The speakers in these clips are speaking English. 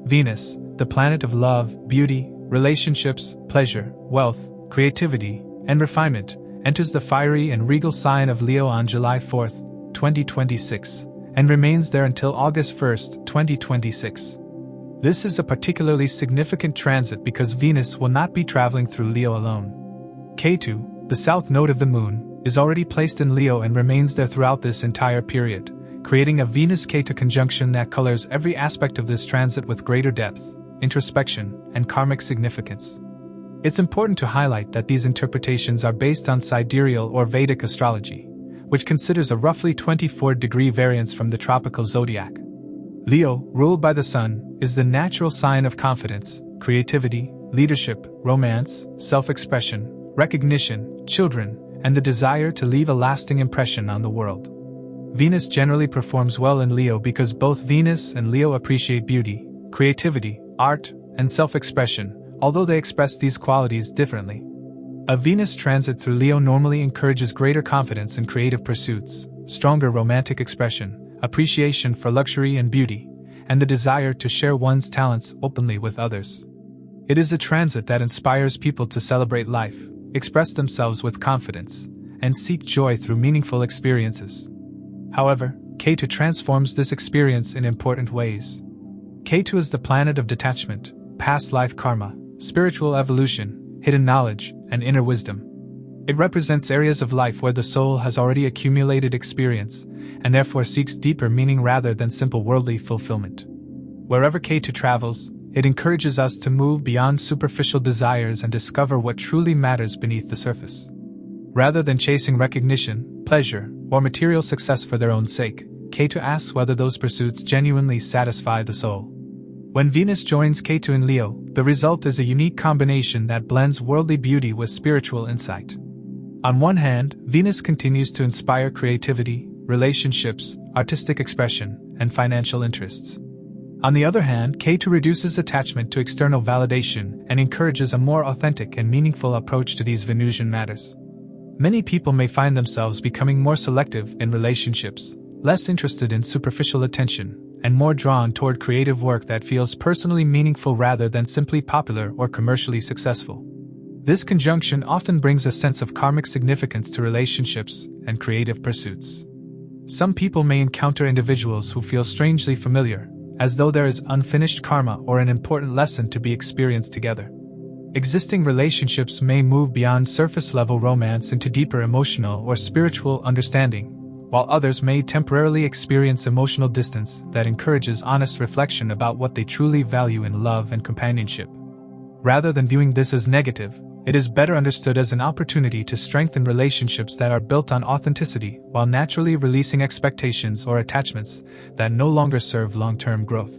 Venus, the planet of love, beauty, relationships, pleasure, wealth, creativity, and refinement, enters the fiery and regal sign of Leo on July 4, 2026, and remains there until August 1, 2026. This is a particularly significant transit because Venus will not be traveling through Leo alone. Ketu, the south node of the Moon, is already placed in Leo and remains there throughout this entire period, creating a Venus-Ketu conjunction that colors every aspect of this transit with greater depth, introspection, and karmic significance. It's important to highlight that these interpretations are based on sidereal or Vedic astrology, which considers a roughly 24-degree variance from the tropical zodiac. Leo, ruled by the Sun, is the natural sign of confidence, creativity, leadership, romance, self-expression, recognition, children, and the desire to leave a lasting impression on the world. Venus generally performs well in Leo because both Venus and Leo appreciate beauty, creativity, art, and self-expression, although they express these qualities differently. A Venus transit through Leo normally encourages greater confidence in creative pursuits, stronger romantic expression, appreciation for luxury and beauty, and the desire to share one's talents openly with others. It is a transit that inspires people to celebrate life, express themselves with confidence, and seek joy through meaningful experiences. However, Ketu transforms this experience in important ways. Ketu is the planet of detachment, past life karma, spiritual evolution, hidden knowledge, and inner wisdom. It represents areas of life where the soul has already accumulated experience, and therefore seeks deeper meaning rather than simple worldly fulfillment. Wherever Ketu travels, it encourages us to move beyond superficial desires and discover what truly matters beneath the surface. Rather than chasing recognition, pleasure, or material success for their own sake, Ketu asks whether those pursuits genuinely satisfy the soul. When Venus joins Ketu in Leo, the result is a unique combination that blends worldly beauty with spiritual insight. On one hand, Venus continues to inspire creativity, relationships, artistic expression, and financial interests. On the other hand, Ketu reduces attachment to external validation and encourages a more authentic and meaningful approach to these Venusian matters. Many people may find themselves becoming more selective in relationships, less interested in superficial attention, and more drawn toward creative work that feels personally meaningful rather than simply popular or commercially successful. This conjunction often brings a sense of karmic significance to relationships and creative pursuits. Some people may encounter individuals who feel strangely familiar, as though there is unfinished karma or an important lesson to be experienced together. Existing relationships may move beyond surface-level romance into deeper emotional or spiritual understanding, while others may temporarily experience emotional distance that encourages honest reflection about what they truly value in love and companionship. Rather than viewing this as negative, it is better understood as an opportunity to strengthen relationships that are built on authenticity while naturally releasing expectations or attachments that no longer serve long-term growth.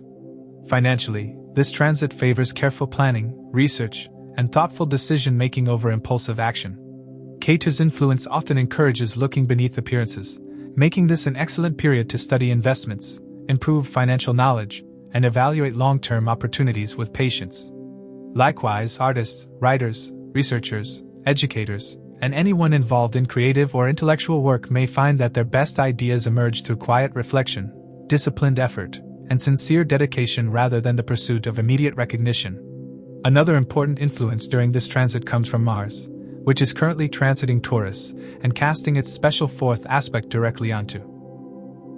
Financially, this transit favors careful planning, research, and thoughtful decision-making over impulsive action. Ketu's influence often encourages looking beneath appearances, making this an excellent period to study investments, improve financial knowledge, and evaluate long-term opportunities with patience. Likewise, artists, writers, researchers, educators, and anyone involved in creative or intellectual work may find that their best ideas emerge through quiet reflection, disciplined effort, and sincere dedication rather than the pursuit of immediate recognition. Another important influence during this transit comes from Mars, which is currently transiting Taurus and casting its special fourth aspect directly onto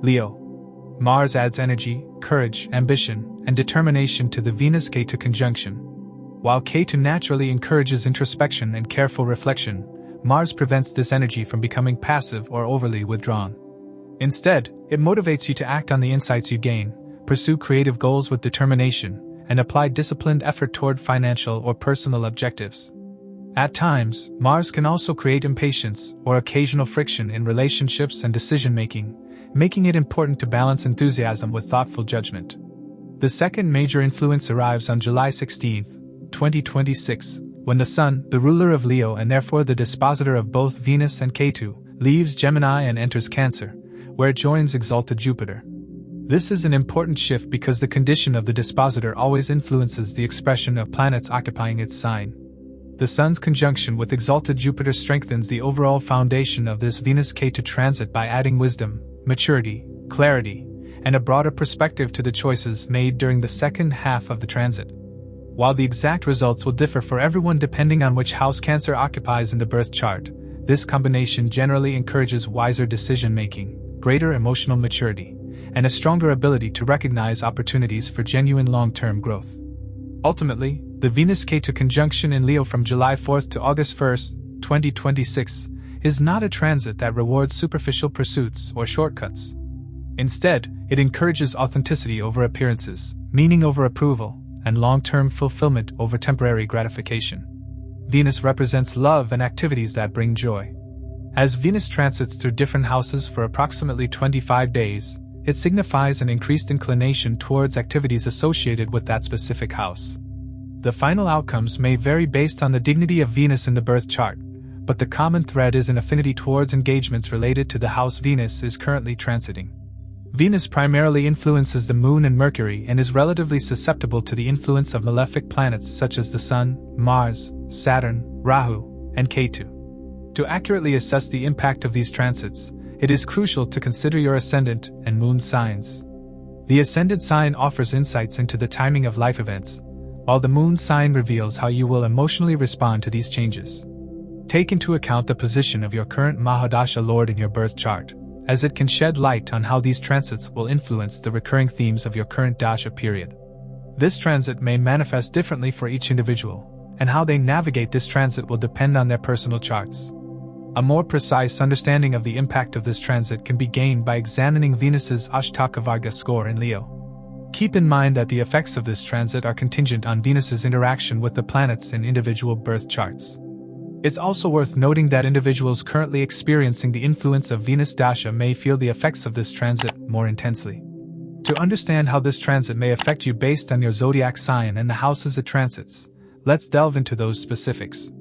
Leo. Mars adds energy, courage, ambition, and determination to the Venus-Ketu conjunction. While Ketu naturally encourages introspection and careful reflection, Mars prevents this energy from becoming passive or overly withdrawn. Instead, it motivates you to act on the insights you gain, pursue creative goals with determination, and apply disciplined effort toward financial or personal objectives. At times, Mars can also create impatience or occasional friction in relationships and decision-making, making it important to balance enthusiasm with thoughtful judgment. The second major influence arrives on July 16, 2026, when the Sun, the ruler of Leo and therefore the dispositor of both Venus and Ketu, leaves Gemini and enters Cancer, where it joins exalted Jupiter. This is an important shift because the condition of the dispositor always influences the expression of planets occupying its sign. The Sun's conjunction with exalted Jupiter strengthens the overall foundation of this Venus-Ketu transit by adding wisdom, maturity, clarity, and a broader perspective to the choices made during the second half of the transit. While the exact results will differ for everyone depending on which house Cancer occupies in the birth chart, this combination generally encourages wiser decision-making, greater emotional maturity, and a stronger ability to recognize opportunities for genuine long-term growth. Ultimately, the Venus-Ketu conjunction in Leo from July 4th to August 1st, 2026, is not a transit that rewards superficial pursuits or shortcuts. Instead, it encourages authenticity over appearances, meaning over approval, and long-term fulfillment over temporary gratification. Venus represents love and activities that bring joy. As Venus transits through different houses for approximately 25 days, it signifies an increased inclination towards activities associated with that specific house. The final outcomes may vary based on the dignity of Venus in the birth chart, but the common thread is an affinity towards engagements related to the house Venus is currently transiting. Venus primarily influences the Moon and Mercury and is relatively susceptible to the influence of malefic planets such as the Sun, Mars, Saturn, Rahu, and Ketu. To accurately assess the impact of these transits, it is crucial to consider your ascendant and moon signs. The ascendant sign offers insights into the timing of life events, while the moon sign reveals how you will emotionally respond to these changes. Take into account the position of your current Mahadasha Lord in your birth chart, as it can shed light on how these transits will influence the recurring themes of your current Dasha period. This transit may manifest differently for each individual, and how they navigate this transit will depend on their personal charts. A more precise understanding of the impact of this transit can be gained by examining Venus's Ashtaka Varga score in Leo. Keep in mind that the effects of this transit are contingent on Venus's interaction with the planets in individual birth charts. It's also worth noting that individuals currently experiencing the influence of Venus Dasha may feel the effects of this transit more intensely. To understand how this transit may affect you based on your zodiac sign and the houses it transits, let's delve into those specifics.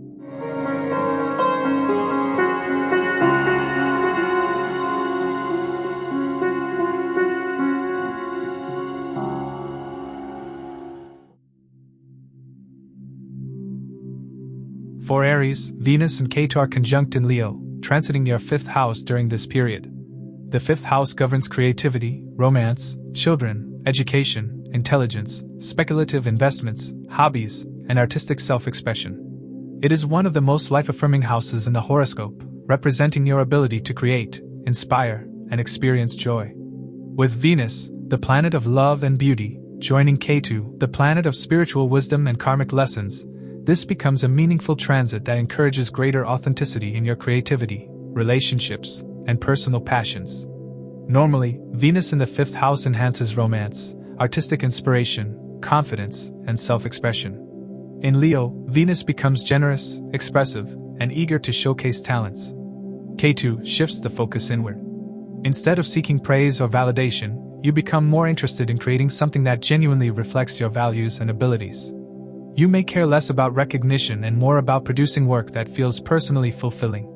For Aries, Venus and Ketu are conjunct in Leo, transiting your 5th house during this period. The 5th house governs creativity, romance, children, education, intelligence, speculative investments, hobbies, and artistic self-expression. It is one of the most life-affirming houses in the horoscope, representing your ability to create, inspire, and experience joy. With Venus, the planet of love and beauty, joining Ketu, the planet of spiritual wisdom and karmic lessons, this becomes a meaningful transit that encourages greater authenticity in your creativity, relationships, and personal passions. Normally, Venus in the 5th house enhances romance, artistic inspiration, confidence, and self-expression. In Leo, Venus becomes generous, expressive, and eager to showcase talents. Ketu shifts the focus inward. Instead of seeking praise or validation, you become more interested in creating something that genuinely reflects your values and abilities. You may care less about recognition and more about producing work that feels personally fulfilling.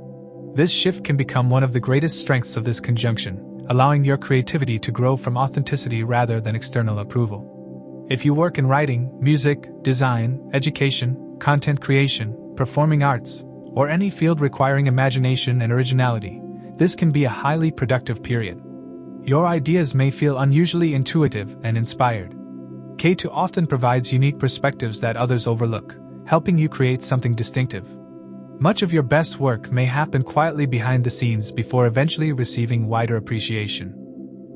This shift can become one of the greatest strengths of this conjunction, allowing your creativity to grow from authenticity rather than external approval. If you work in writing, music, design, education, content creation, performing arts, or any field requiring imagination and originality, this can be a highly productive period. Your ideas may feel unusually intuitive and inspired. Ketu often provides unique perspectives that others overlook, helping you create something distinctive. Much of your best work may happen quietly behind the scenes before eventually receiving wider appreciation.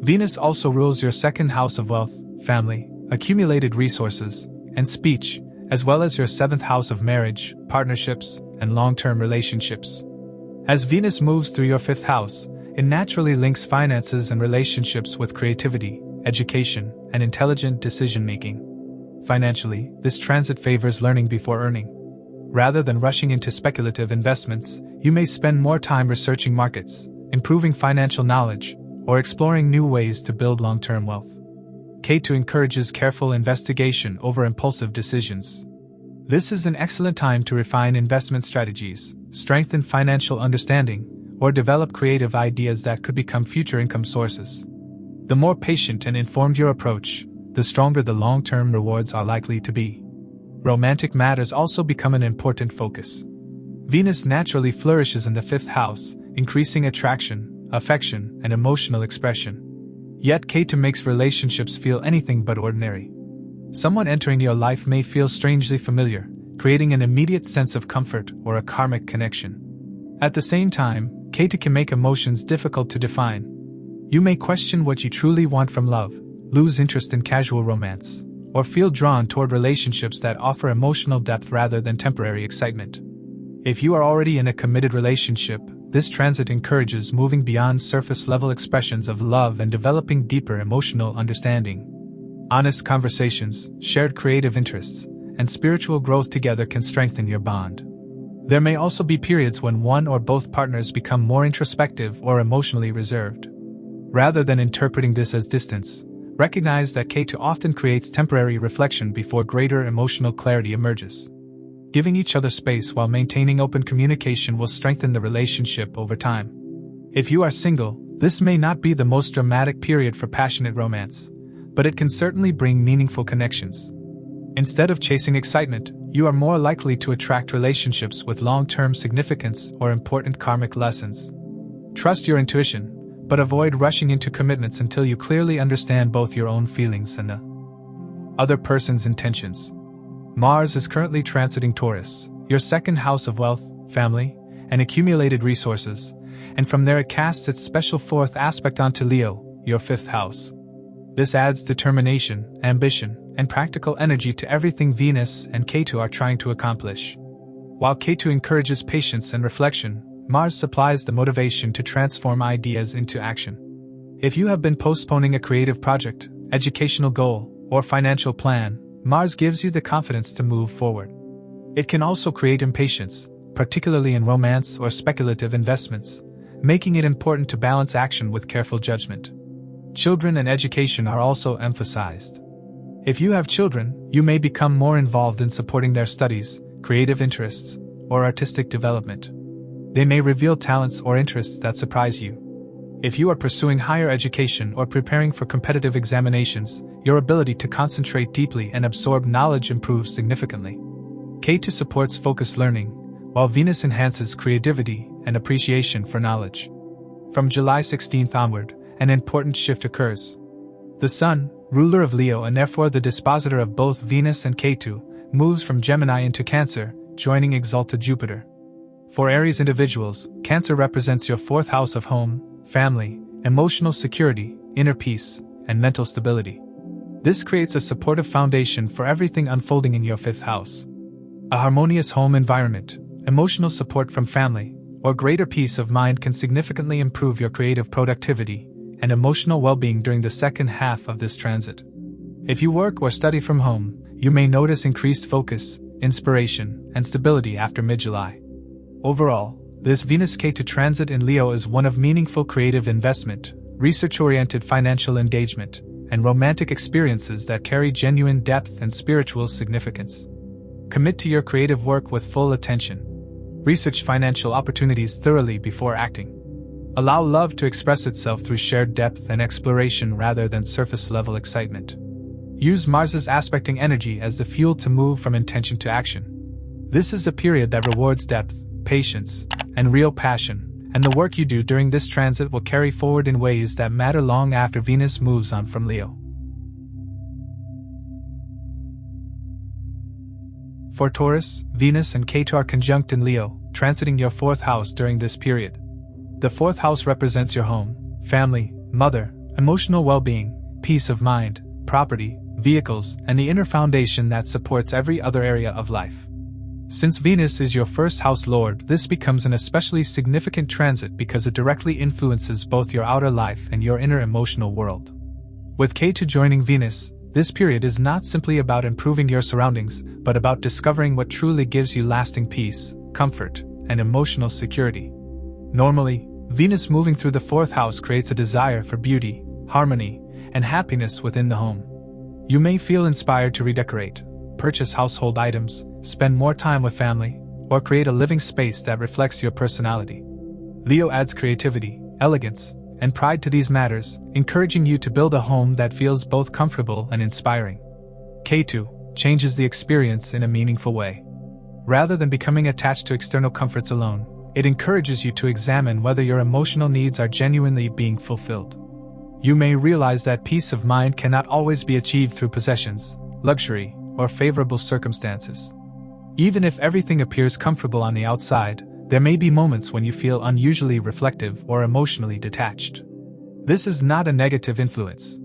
Venus also rules your 2nd house of wealth, family, accumulated resources, and speech, as well as your 7th house of marriage, partnerships, and long-term relationships. As Venus moves through your 5th house, it naturally links finances and relationships with creativity, education, and intelligent decision-making. Financially, this transit favors learning before earning. Rather than rushing into speculative investments, you may spend more time researching markets, improving financial knowledge, or exploring new ways to build long-term wealth. Ketu encourages careful investigation over impulsive decisions. This is an excellent time to refine investment strategies, strengthen financial understanding, or develop creative ideas that could become future income sources. The more patient and informed your approach, the stronger the long-term rewards are likely to be. Romantic matters also become an important focus. Venus naturally flourishes in the 5th house, increasing attraction, affection, and emotional expression. Yet Ketu makes relationships feel anything but ordinary. Someone entering your life may feel strangely familiar, creating an immediate sense of comfort or a karmic connection. At the same time, Ketu can make emotions difficult to define. You may question what you truly want from love, lose interest in casual romance, or feel drawn toward relationships that offer emotional depth rather than temporary excitement. If you are already in a committed relationship, this transit encourages moving beyond surface-level expressions of love and developing deeper emotional understanding. Honest conversations, shared creative interests, and spiritual growth together can strengthen your bond. There may also be periods when one or both partners become more introspective or emotionally reserved. Rather than interpreting this as distance, recognize that Ketu often creates temporary reflection before greater emotional clarity emerges. Giving each other space while maintaining open communication will strengthen the relationship over time. If you are single, this may not be the most dramatic period for passionate romance, but it can certainly bring meaningful connections. Instead of chasing excitement, you are more likely to attract relationships with long-term significance or important karmic lessons. Trust your intuition, but avoid rushing into commitments until you clearly understand both your own feelings and the other person's intentions. Mars is currently transiting Taurus, your second house of wealth, family, and accumulated resources, and from there it casts its special fourth aspect onto Leo, your fifth house. This adds determination, ambition, and practical energy to everything Venus and Ketu are trying to accomplish. While Ketu encourages patience and reflection, Mars supplies the motivation to transform ideas into action. If you have been postponing a creative project, educational goal, or financial plan, Mars gives you the confidence to move forward. It can also create impatience, particularly in romance or speculative investments, making it important to balance action with careful judgment. Children and education are also emphasized. If you have children, you may become more involved in supporting their studies, creative interests, or artistic development. They may reveal talents or interests that surprise you. If you are pursuing higher education or preparing for competitive examinations, your ability to concentrate deeply and absorb knowledge improves significantly. Ketu supports focused learning, while Venus enhances creativity and appreciation for knowledge. From July 16th onward, an important shift occurs. The Sun, ruler of Leo and therefore the dispositor of both Venus and Ketu, moves from Gemini into Cancer, joining exalted Jupiter. For Aries individuals, Cancer represents your fourth house of home, family, emotional security, inner peace, and mental stability. This creates a supportive foundation for everything unfolding in your fifth house. A harmonious home environment, emotional support from family, or greater peace of mind can significantly improve your creative productivity and emotional well-being during the second half of this transit. If you work or study from home, you may notice increased focus, inspiration, and stability after mid-July. Overall, this Venus-Ketu transit in Leo is one of meaningful creative investment, research-oriented financial engagement, and romantic experiences that carry genuine depth and spiritual significance. Commit to your creative work with full attention. Research financial opportunities thoroughly before acting. Allow love to express itself through shared depth and exploration rather than surface-level excitement. Use Mars's aspecting energy as the fuel to move from intention to action. This is a period that rewards depth, patience, and real passion, and the work you do during this transit will carry forward in ways that matter long after Venus moves on from Leo. For Taurus, Venus and Ketu are conjunct in Leo, transiting your fourth house during this period. The fourth house represents your home, family, mother, emotional well-being, peace of mind, property, vehicles, and the inner foundation that supports every other area of life. Since Venus is your first house lord, this becomes an especially significant transit because it directly influences both your outer life and your inner emotional world. With Ketu joining Venus, this period is not simply about improving your surroundings, but about discovering what truly gives you lasting peace, comfort, and emotional security. Normally, Venus moving through the fourth house creates a desire for beauty, harmony, and happiness within the home. You may feel inspired to redecorate, purchase household items, spend more time with family, or create a living space that reflects your personality. Leo adds creativity, elegance, and pride to these matters, encouraging you to build a home that feels both comfortable and inspiring. Ketu changes the experience in a meaningful way. Rather than becoming attached to external comforts alone, it encourages you to examine whether your emotional needs are genuinely being fulfilled. You may realize that peace of mind cannot always be achieved through possessions, luxury, or favorable circumstances. Even if everything appears comfortable on the outside, there may be moments when you feel unusually reflective or emotionally detached. This is not a negative influence.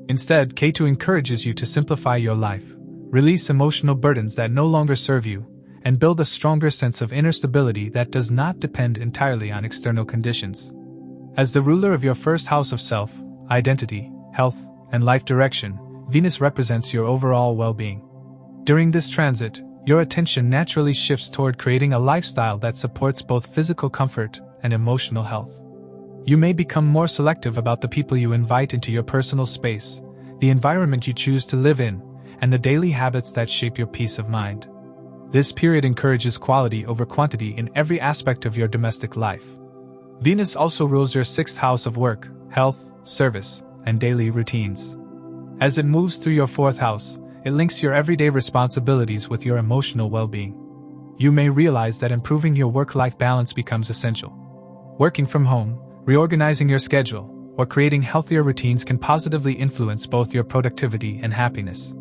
Instead, Ketu encourages you to simplify your life, release emotional burdens that no longer serve you, and build a stronger sense of inner stability that does not depend entirely on external conditions. As the ruler of your first house of self, identity, health, and life direction, Venus represents your overall well-being. During this transit, your attention naturally shifts toward creating a lifestyle that supports both physical comfort and emotional health. You may become more selective about the people you invite into your personal space, the environment you choose to live in, and the daily habits that shape your peace of mind. This period encourages quality over quantity in every aspect of your domestic life. Venus also rules your sixth house of work, health, service, and daily routines. As it moves through your fourth house, it links your everyday responsibilities with your emotional well-being. You may realize that improving your work-life balance becomes essential. Working from home, reorganizing your schedule, or creating healthier routines can positively influence both your productivity and happiness.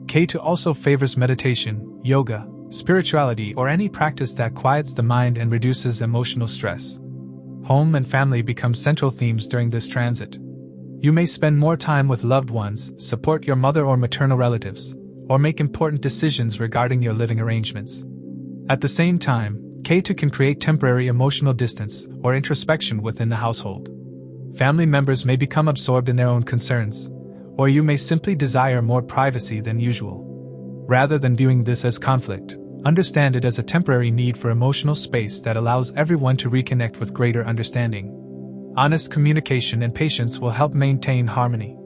Ketu also favors meditation, yoga, spirituality, or any practice that quiets the mind and reduces emotional stress. Home and family become central themes during this transit. You may spend more time with loved ones, support your mother or maternal relatives, or make important decisions regarding your living arrangements. At the same time, Ketu can create temporary emotional distance or introspection within the household. Family members may become absorbed in their own concerns, or you may simply desire more privacy than usual. Rather than viewing this as conflict, understand it as a temporary need for emotional space that allows everyone to reconnect with greater understanding. Honest communication and patience will help maintain harmony.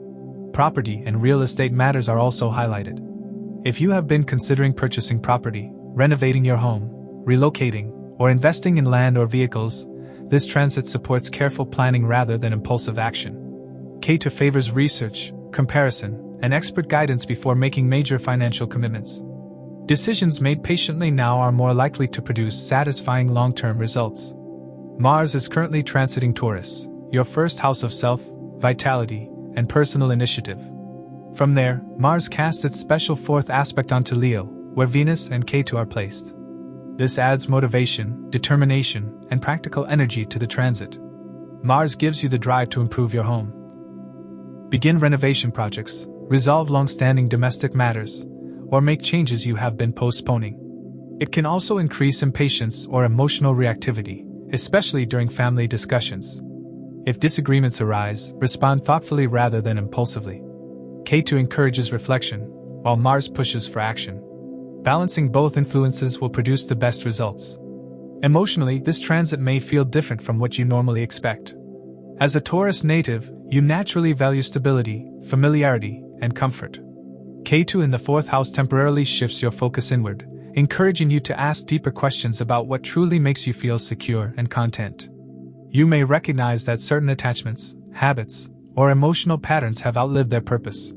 Property and real estate matters are also highlighted. If you have been considering purchasing property, renovating your home, relocating, or investing in land or vehicles, this transit supports careful planning rather than impulsive action. Ketu favors research, comparison, and expert guidance before making major financial commitments. Decisions made patiently now are more likely to produce satisfying long-term results. Mars is currently transiting Taurus, your first house of self, vitality, and personal initiative. From there, Mars casts its special fourth aspect onto Leo, where Venus and Ketu are placed. This adds motivation, determination, and practical energy to the transit. Mars gives you the drive to improve your home. Begin renovation projects, resolve long-standing domestic matters, or make changes you have been postponing. It can also increase impatience or emotional reactivity, especially during family discussions. If disagreements arise, respond thoughtfully rather than impulsively. Ketu encourages reflection, while Mars pushes for action. Balancing both influences will produce the best results. Emotionally, this transit may feel different from what you normally expect. As a Taurus native, you naturally value stability, familiarity, and comfort. Ketu in the fourth house temporarily shifts your focus inward, encouraging you to ask deeper questions about what truly makes you feel secure and content. You may recognize that certain attachments, habits, or emotional patterns have outlived their purpose.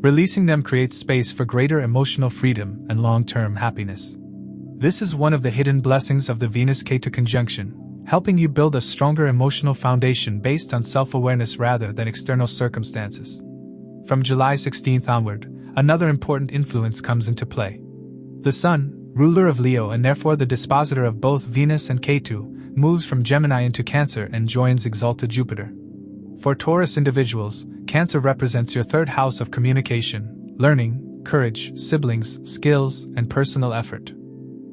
Releasing them creates space for greater emotional freedom and long-term happiness. This is one of the hidden blessings of the Venus-Ketu conjunction, helping you build a stronger emotional foundation based on self-awareness rather than external circumstances. From July 16th onward, another important influence comes into play. The Sun, ruler of Leo and therefore the dispositor of both Venus and Ketu, moves from Gemini into Cancer and joins exalted Jupiter. For Taurus individuals, Cancer represents your third house of communication, learning, courage, siblings, skills, and personal effort.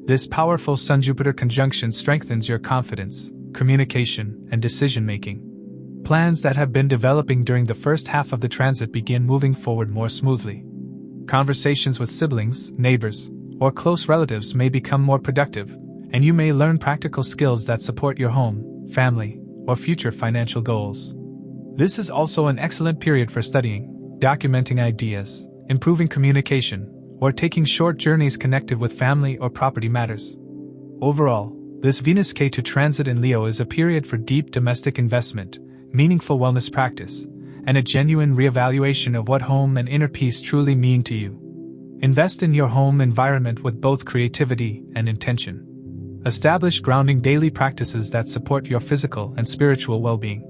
This powerful Sun-Jupiter conjunction strengthens your confidence, communication, and decision-making. Plans that have been developing during the first half of the transit begin moving forward more smoothly. Conversations with siblings, neighbors, or close relatives may become more productive, and you may learn practical skills that support your home, family, or future financial goals. This is also an excellent period for studying, documenting ideas, improving communication, or taking short journeys connected with family or property matters. Overall, this Venus-Ketu transit in Leo is a period for deep domestic investment, meaningful wellness practice, and a genuine reevaluation of what home and inner peace truly mean to you. Invest in your home environment with both creativity and intention. Establish grounding daily practices that support your physical and spiritual well-being.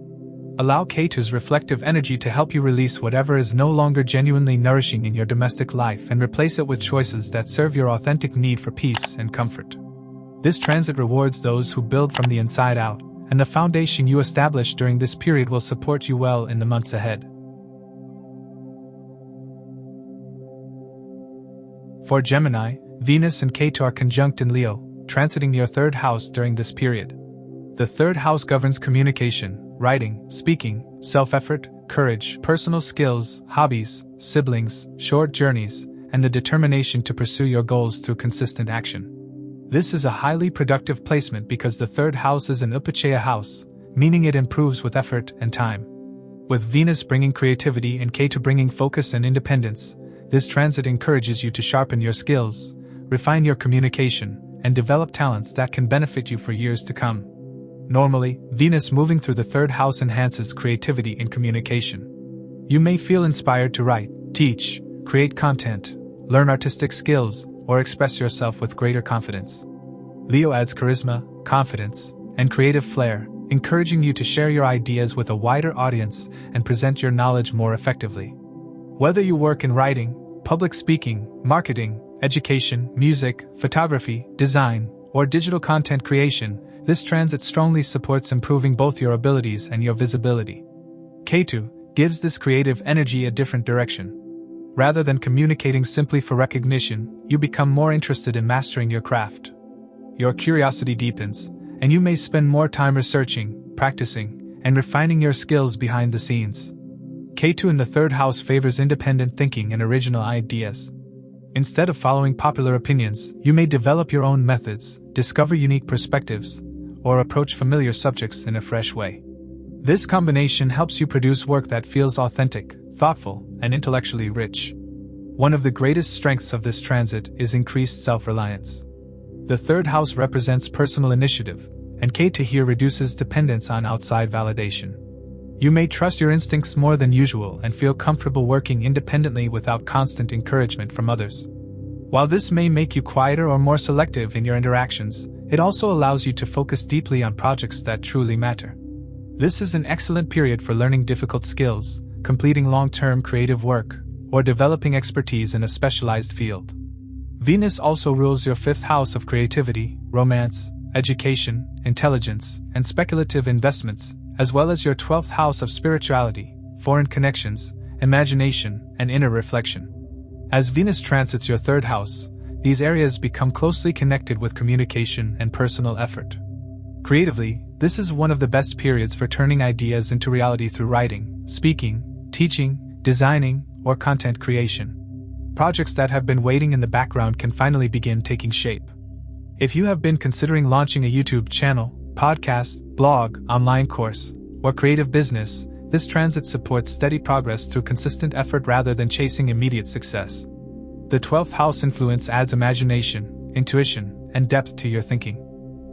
Allow Ketu's reflective energy to help you release whatever is no longer genuinely nourishing in your domestic life and replace it with choices that serve your authentic need for peace and comfort. This transit rewards those who build from the inside out, and the foundation you establish during this period will support you well in the months ahead. For Gemini, Venus and Ketu are conjunct in Leo, transiting your third house during this period. The third house governs communication, writing, speaking, self-effort, courage, personal skills, hobbies, siblings, short journeys, and the determination to pursue your goals through consistent action. This is a highly productive placement because the third house is an Upachaya house, meaning it improves with effort and time. With Venus bringing creativity and Ketu bringing focus and independence, this transit encourages you to sharpen your skills, refine your communication, and develop talents that can benefit you for years to come. Normally, Venus moving through the third house enhances creativity in communication. You may feel inspired to write, teach, create content, learn artistic skills, or express yourself with greater confidence. Leo adds charisma, confidence, and creative flair, encouraging you to share your ideas with a wider audience and present your knowledge more effectively. Whether you work in writing, public speaking, marketing, education, music, photography, design, or digital content creation, this transit strongly supports improving both your abilities and your visibility. Ketu gives this creative energy a different direction. Rather than communicating simply for recognition, you become more interested in mastering your craft. Your curiosity deepens, and you may spend more time researching, practicing, and refining your skills behind the scenes. Ketu in the third house favors independent thinking and original ideas. Instead of following popular opinions, you may develop your own methods, discover unique perspectives, or approach familiar subjects in a fresh way. This combination helps you produce work that feels authentic, thoughtful, and intellectually rich. One of the greatest strengths of this transit is increased self-reliance. The third house represents personal initiative, and Ketu here reduces dependence on outside validation. You may trust your instincts more than usual and feel comfortable working independently without constant encouragement from others. While this may make you quieter or more selective in your interactions, it also allows you to focus deeply on projects that truly matter. This is an excellent period for learning difficult skills, completing long-term creative work, or developing expertise in a specialized field. Venus also rules your fifth house of creativity, romance, education, intelligence, and speculative investments, as well as your 12th house of spirituality, foreign connections, imagination, and inner reflection. As Venus transits your third house, these areas become closely connected with communication and personal effort. Creatively, this is one of the best periods for turning ideas into reality through writing, speaking, teaching, designing, or content creation. Projects that have been waiting in the background can finally begin taking shape. If you have been considering launching a YouTube channel, podcast, blog, online course, or creative business, this transit supports steady progress through consistent effort rather than chasing immediate success. The 12th house influence adds imagination, intuition, and depth to your thinking.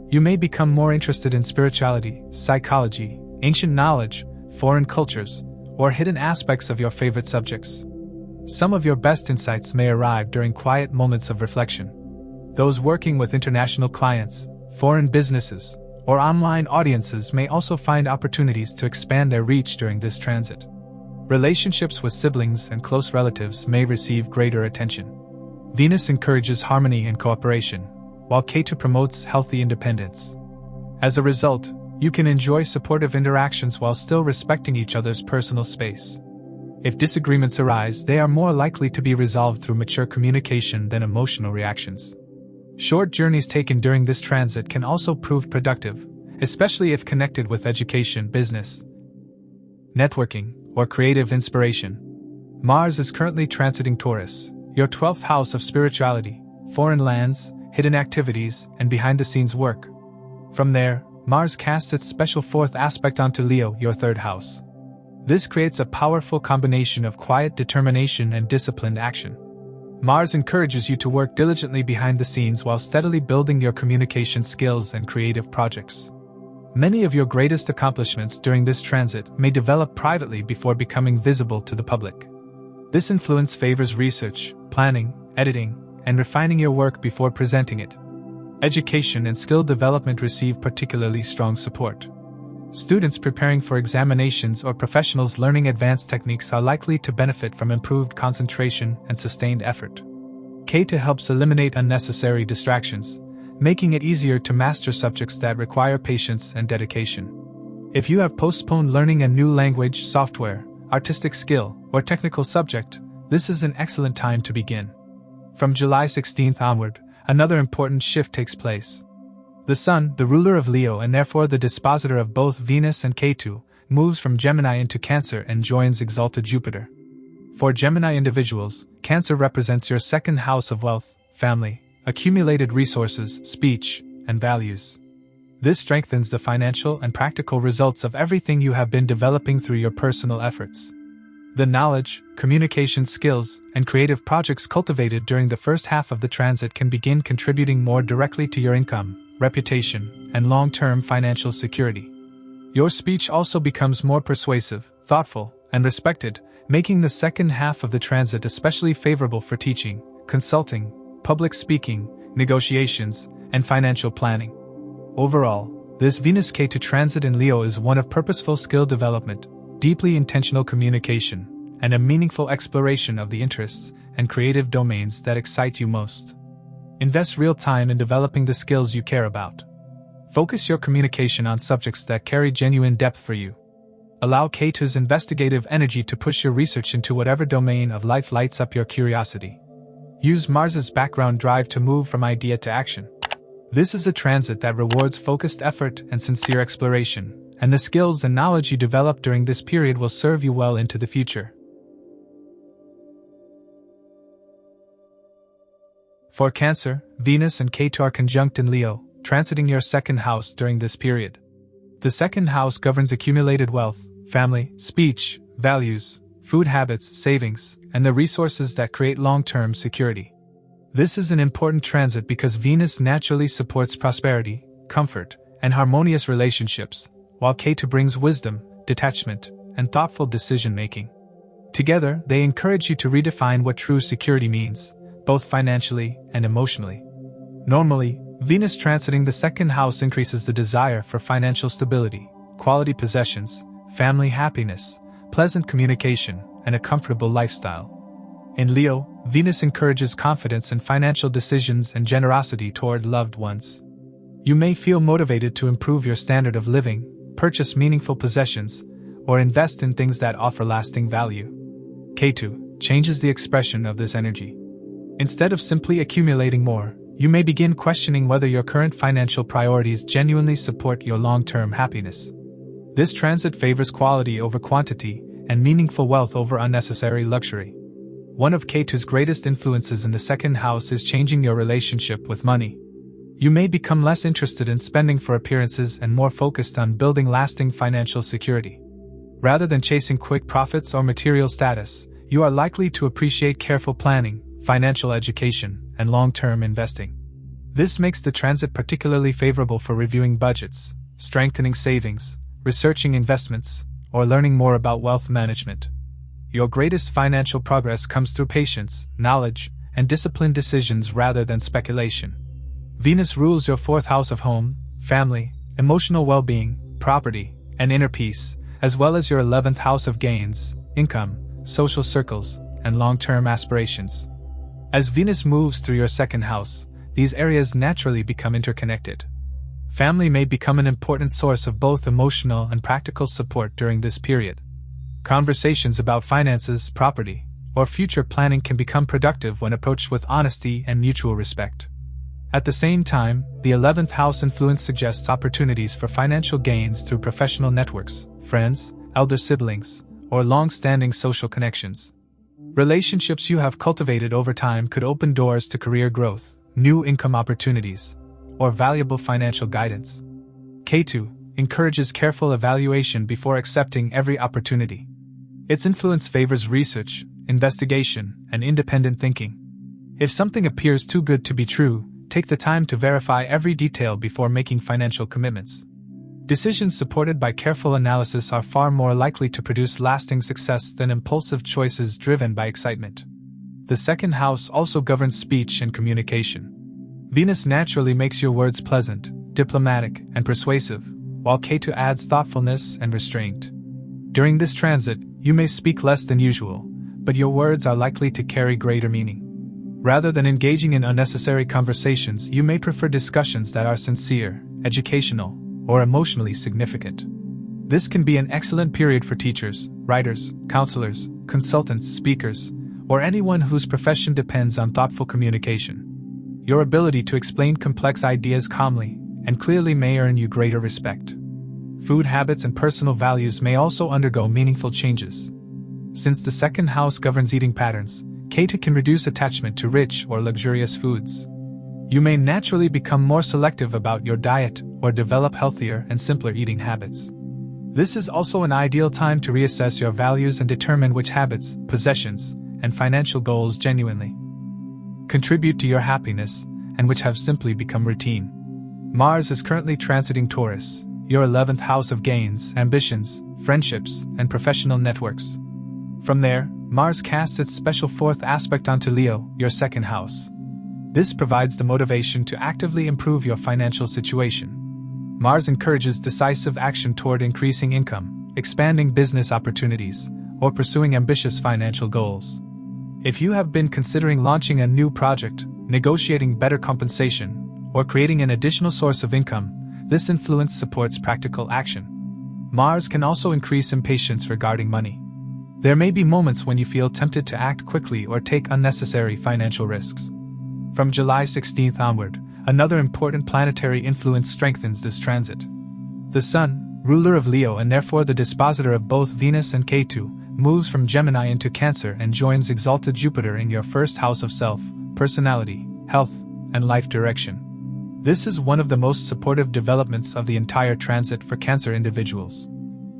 You may become more interested in spirituality, psychology, ancient knowledge, foreign cultures, or hidden aspects of your favorite subjects. Some of your best insights may arrive during quiet moments of reflection. Those working with international clients, foreign businesses, or online audiences may also find opportunities to expand their reach during this transit. Relationships with siblings and close relatives may receive greater attention. Venus encourages harmony and cooperation, while Ketu promotes healthy independence. As a result, you can enjoy supportive interactions while still respecting each other's personal space. If disagreements arise, they are more likely to be resolved through mature communication than emotional reactions. Short journeys taken during this transit can also prove productive, especially if connected with education, business, networking, or creative inspiration. Mars is currently transiting Taurus, your 12th house of spirituality, foreign lands, hidden activities, and behind-the-scenes work. From there, Mars casts its special fourth aspect onto Leo, your third house. This creates a powerful combination of quiet determination and disciplined action. Mars encourages you to work diligently behind the scenes while steadily building your communication skills and creative projects. Many of your greatest accomplishments during this transit may develop privately before becoming visible to the public. This influence favors research, planning, editing, and refining your work before presenting it. Education and skill development receive particularly strong support. Students preparing for examinations or professionals learning advanced techniques are likely to benefit from improved concentration and sustained effort. Ketu helps eliminate unnecessary distractions, making it easier to master subjects that require patience and dedication. If you have postponed learning a new language, software, artistic skill, or technical subject, this is an excellent time to begin. From July 16th onward, another important shift takes place. The Sun, the ruler of Leo and therefore the dispositor of both Venus and Ketu, moves from Gemini into Cancer and joins exalted Jupiter. For Gemini individuals, Cancer represents your second house of wealth, family, accumulated resources, speech, and values. This strengthens the financial and practical results of everything you have been developing through your personal efforts. The knowledge, communication skills, and creative projects cultivated during the first half of the transit can begin contributing more directly to your income, reputation, and long-term financial security. Your speech also becomes more persuasive, thoughtful, and respected, making the second half of the transit especially favorable for teaching, consulting, public speaking, negotiations, and financial planning. Overall, this Venus-Ketu transit in Leo is one of purposeful skill development, deeply intentional communication, and a meaningful exploration of the interests and creative domains that excite you most. Invest real time in developing the skills you care about. Focus your communication on subjects that carry genuine depth for you. Allow Ketu's investigative energy to push your research into whatever domain of life lights up your curiosity. Use Mars's background drive to move from idea to action. This is a transit that rewards focused effort and sincere exploration, and the skills and knowledge you develop during this period will serve you well into the future. For Cancer, Venus and Ketu are conjunct in Leo, transiting your second house during this period. The second house governs accumulated wealth, family, speech, values, food habits, savings, and the resources that create long-term security. This is an important transit because Venus naturally supports prosperity, comfort, and harmonious relationships, while Ketu brings wisdom, detachment, and thoughtful decision-making. Together, they encourage you to redefine what true security means, both financially and emotionally. Normally, Venus transiting the second house increases the desire for financial stability, quality possessions, family happiness, pleasant communication, and a comfortable lifestyle. In Leo, Venus encourages confidence in financial decisions and generosity toward loved ones. You may feel motivated to improve your standard of living, purchase meaningful possessions, or invest in things that offer lasting value. Ketu changes the expression of this energy. Instead of simply accumulating more, you may begin questioning whether your current financial priorities genuinely support your long-term happiness. This transit favors quality over quantity and meaningful wealth over unnecessary luxury. One of Ketu's greatest influences in the second house is changing your relationship with money. You may become less interested in spending for appearances and more focused on building lasting financial security. Rather than chasing quick profits or material status, you are likely to appreciate careful planning, financial education, and long-term investing. This makes the transit particularly favorable for reviewing budgets, strengthening savings, researching investments, or learning more about wealth management. Your greatest financial progress comes through patience, knowledge, and disciplined decisions rather than speculation. Venus rules your fourth house of home, family, emotional well-being, property, and inner peace, as well as your 11th house of gains, income, social circles, and long-term aspirations. As Venus moves through your second house, these areas naturally become interconnected. Family may become an important source of both emotional and practical support during this period. Conversations about finances, property, or future planning can become productive when approached with honesty and mutual respect. At the same time, the 11th house influence suggests opportunities for financial gains through professional networks, friends, elder siblings, or long-standing social connections. Relationships you have cultivated over time could open doors to career growth, new income opportunities, or valuable financial guidance. Ketu encourages careful evaluation before accepting every opportunity. Its influence favors research, investigation, and independent thinking. If something appears too good to be true, take the time to verify every detail before making financial commitments. Decisions supported by careful analysis are far more likely to produce lasting success than impulsive choices driven by excitement. The second house also governs speech and communication. Venus naturally makes your words pleasant, diplomatic, and persuasive, while Ketu adds thoughtfulness and restraint. During this transit, you may speak less than usual, but your words are likely to carry greater meaning. Rather than engaging in unnecessary conversations, you may prefer discussions that are sincere, educational, or emotionally significant. This can be an excellent period for teachers, writers, counselors, consultants, speakers, or anyone whose profession depends on thoughtful communication. Your ability to explain complex ideas calmly and clearly may earn you greater respect. Food habits and personal values may also undergo meaningful changes. Since the second house governs eating patterns, Ketu can reduce attachment to rich or luxurious foods. You may naturally become more selective about your diet or develop healthier and simpler eating habits. This is also an ideal time to reassess your values and determine which habits, possessions, and financial goals genuinely contribute to your happiness and which have simply become routine. Mars is currently transiting Taurus, your 11th house of gains, ambitions, friendships, and professional networks. From there, Mars casts its special fourth aspect onto Leo, your second house. This provides the motivation to actively improve your financial situation. Mars encourages decisive action toward increasing income, expanding business opportunities, or pursuing ambitious financial goals. If you have been considering launching a new project, negotiating better compensation, or creating an additional source of income, this influence supports practical action. Mars can also increase impatience regarding money. There may be moments when you feel tempted to act quickly or take unnecessary financial risks. From July 16th onward, another important planetary influence strengthens this transit. The Sun, ruler of Leo and therefore the dispositor of both Venus and Ketu, moves from Gemini into Cancer and joins exalted Jupiter in your first house of self, personality, health, and life direction. This is one of the most supportive developments of the entire transit for Cancer individuals.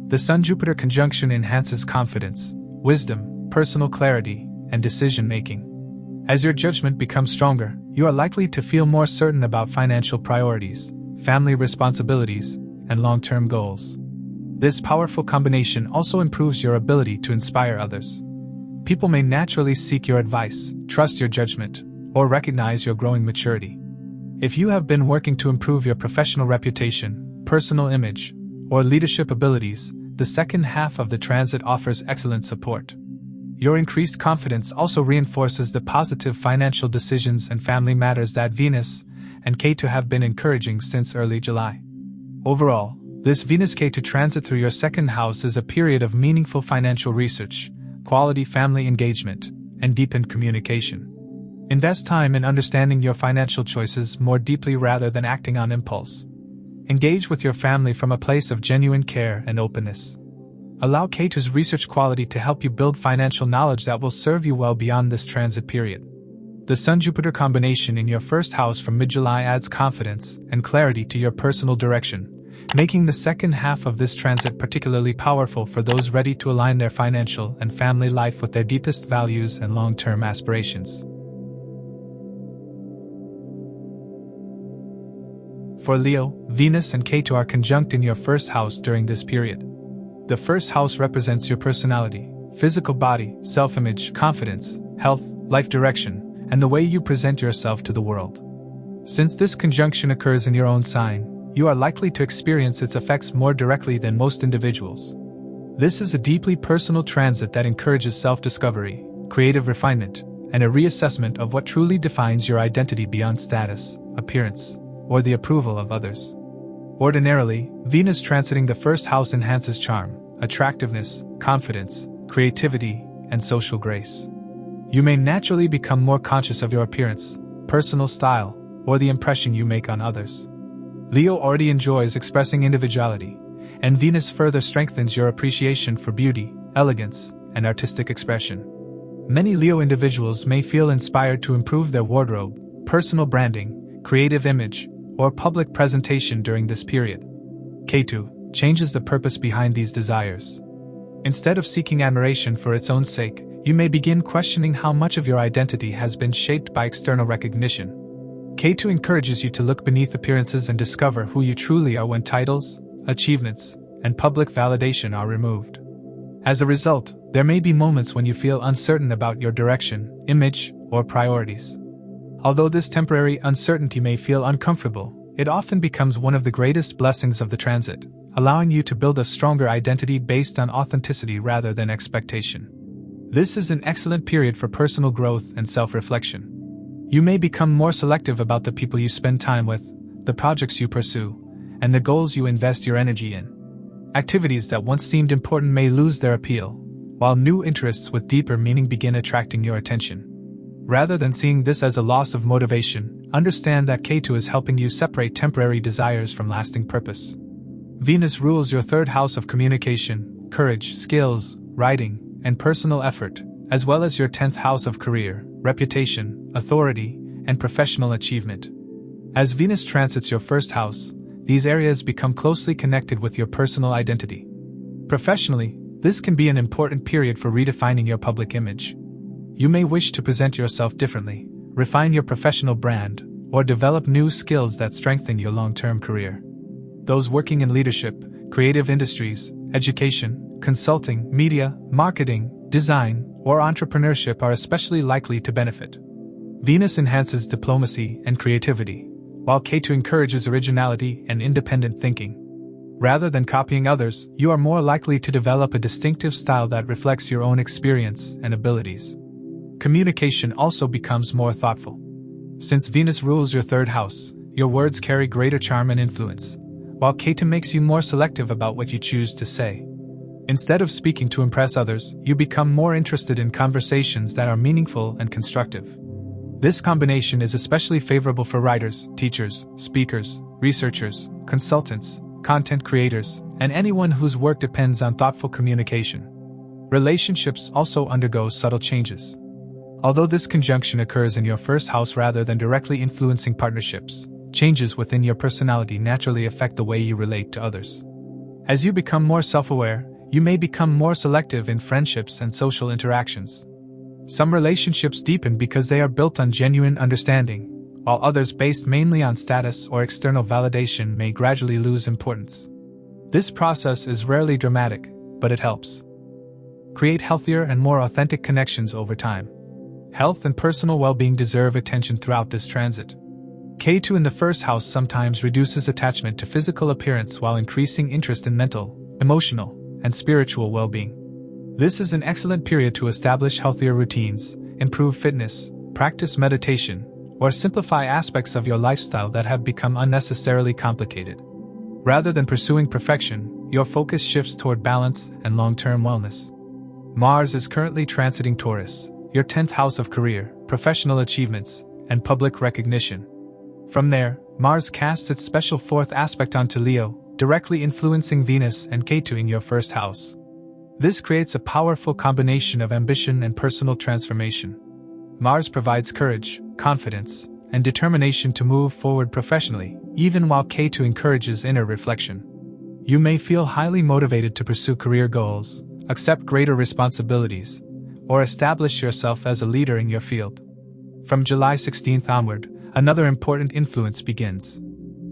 The Sun-Jupiter conjunction enhances confidence, wisdom, personal clarity, and decision-making. As your judgment becomes stronger, you are likely to feel more certain about financial priorities, family responsibilities, and long-term goals. This powerful combination also improves your ability to inspire others. People may naturally seek your advice, trust your judgment, or recognize your growing maturity. If you have been working to improve your professional reputation, personal image, or leadership abilities, the second half of the transit offers excellent support. Your increased confidence also reinforces the positive financial decisions and family matters that Venus and Ketu have been encouraging since early July. Overall, this Venus-Ketu transit through your second house is a period of meaningful financial research, quality family engagement, and deepened communication. Invest time in understanding your financial choices more deeply rather than acting on impulse. Engage with your family from a place of genuine care and openness. Allow Ketu's research quality to help you build financial knowledge that will serve you well beyond this transit period. The Sun-Jupiter combination in your first house from mid-July adds confidence and clarity to your personal direction, making the second half of this transit particularly powerful for those ready to align their financial and family life with their deepest values and long-term aspirations. For Leo, Venus and Ketu are conjunct in your first house during this period. The first house represents your personality, physical body, self-image, confidence, health, life direction, and the way you present yourself to the world. Since this conjunction occurs in your own sign, you are likely to experience its effects more directly than most individuals. This is a deeply personal transit that encourages self-discovery, creative refinement, and a reassessment of what truly defines your identity beyond status, appearance, or the approval of others. Ordinarily, Venus transiting the first house enhances charm, attractiveness, confidence, creativity, and social grace. You may naturally become more conscious of your appearance, personal style, or the impression you make on others. Leo already enjoys expressing individuality, and Venus further strengthens your appreciation for beauty, elegance, and artistic expression. Many Leo individuals may feel inspired to improve their wardrobe, personal branding, creative image, or public presentation during this period. Ketu changes the purpose behind these desires. Instead of seeking admiration for its own sake, you may begin questioning how much of your identity has been shaped by external recognition. Ketu encourages you to look beneath appearances and discover who you truly are when titles, achievements, and public validation are removed. As a result, there may be moments when you feel uncertain about your direction, image, or priorities. Although this temporary uncertainty may feel uncomfortable, it often becomes one of the greatest blessings of the transit, allowing you to build a stronger identity based on authenticity rather than expectation. This is an excellent period for personal growth and self-reflection. You may become more selective about the people you spend time with, the projects you pursue, and the goals you invest your energy in. Activities that once seemed important may lose their appeal, while new interests with deeper meaning begin attracting your attention. Rather than seeing this as a loss of motivation, understand that Ketu is helping you separate temporary desires from lasting purpose. Venus rules your third house of communication, courage, skills, writing, and personal effort, as well as your 10th house of career, reputation, authority, and professional achievement. As Venus transits your first house, these areas become closely connected with your personal identity. Professionally, this can be an important period for redefining your public image. You may wish to present yourself differently, refine your professional brand, or develop new skills that strengthen your long-term career. Those working in leadership, creative industries, education, consulting, media, marketing, design, or entrepreneurship are especially likely to benefit. Venus enhances diplomacy and creativity, while Ketu encourages originality and independent thinking. Rather than copying others, you are more likely to develop a distinctive style that reflects your own experience and abilities. Communication also becomes more thoughtful. Since Venus rules your third house, your words carry greater charm and influence, while Ketu makes you more selective about what you choose to say. Instead of speaking to impress others, you become more interested in conversations that are meaningful and constructive. This combination is especially favorable for writers, teachers, speakers, researchers, consultants, content creators, and anyone whose work depends on thoughtful communication. Relationships also undergo subtle changes. Although this conjunction occurs in your first house rather than directly influencing partnerships, changes within your personality naturally affect the way you relate to others. As you become more self-aware, you may become more selective in friendships and social interactions. Some relationships deepen because they are built on genuine understanding, while others based mainly on status or external validation may gradually lose importance. This process is rarely dramatic, but it helps. Create healthier and more authentic connections over time. Health and personal well-being deserve attention throughout this transit. Ketu in the first house sometimes reduces attachment to physical appearance while increasing interest in mental, emotional, and spiritual well-being. This is an excellent period to establish healthier routines, improve fitness, practice meditation, or simplify aspects of your lifestyle that have become unnecessarily complicated. Rather than pursuing perfection, your focus shifts toward balance and long-term wellness. Mars is currently transiting Taurus, your 10th house of career, professional achievements, and public recognition. From there, Mars casts its special fourth aspect onto Leo, directly influencing Venus and Ketu in your first house. This creates a powerful combination of ambition and personal transformation. Mars provides courage, confidence, and determination to move forward professionally, even while Ketu encourages inner reflection. You may feel highly motivated to pursue career goals, accept greater responsibilities, or establish yourself as a leader in your field. From July 16th onward, another important influence begins.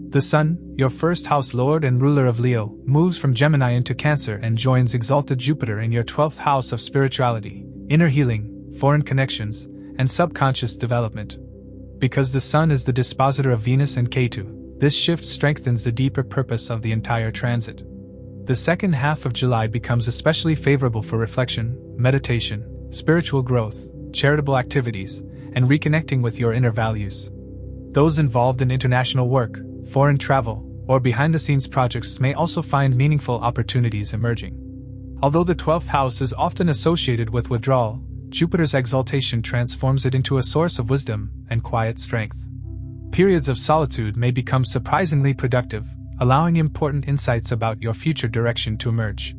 The Sun, your first house lord and ruler of Leo, moves from Gemini into Cancer and joins exalted Jupiter in your 12th house of spirituality, inner healing, foreign connections, and subconscious development. Because the Sun is the dispositor of Venus and Ketu, this shift strengthens the deeper purpose of the entire transit. The second half of July becomes especially favorable for reflection, meditation, spiritual growth, charitable activities, and reconnecting with your inner values. Those involved in international work, foreign travel, or behind-the-scenes projects may also find meaningful opportunities emerging. Although the 12th house is often associated with withdrawal, Jupiter's exaltation transforms it into a source of wisdom and quiet strength. Periods of solitude may become surprisingly productive, allowing important insights about your future direction to emerge.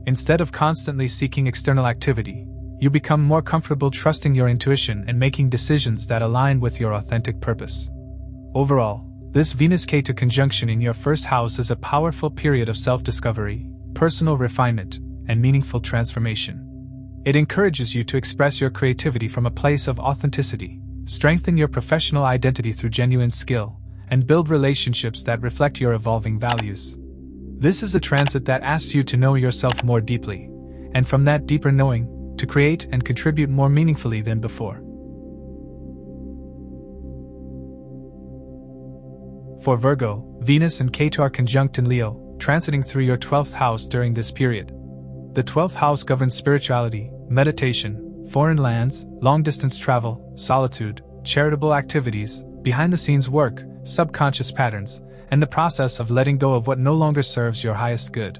Instead of constantly seeking external activity, you become more comfortable trusting your intuition and making decisions that align with your authentic purpose. Overall, this Venus-Ketu conjunction in your first house is a powerful period of self-discovery, personal refinement, and meaningful transformation. It encourages you to express your creativity from a place of authenticity, strengthen your professional identity through genuine skill, and build relationships that reflect your evolving values. This is a transit that asks you to know yourself more deeply, and from that deeper knowing, to create and contribute more meaningfully than before. For Virgo, Venus and Ketu are conjunct in Leo, transiting through your 12th house during this period. The 12th house governs spirituality, meditation, foreign lands, long-distance travel, solitude, charitable activities, behind-the-scenes work, subconscious patterns, and the process of letting go of what no longer serves your highest good.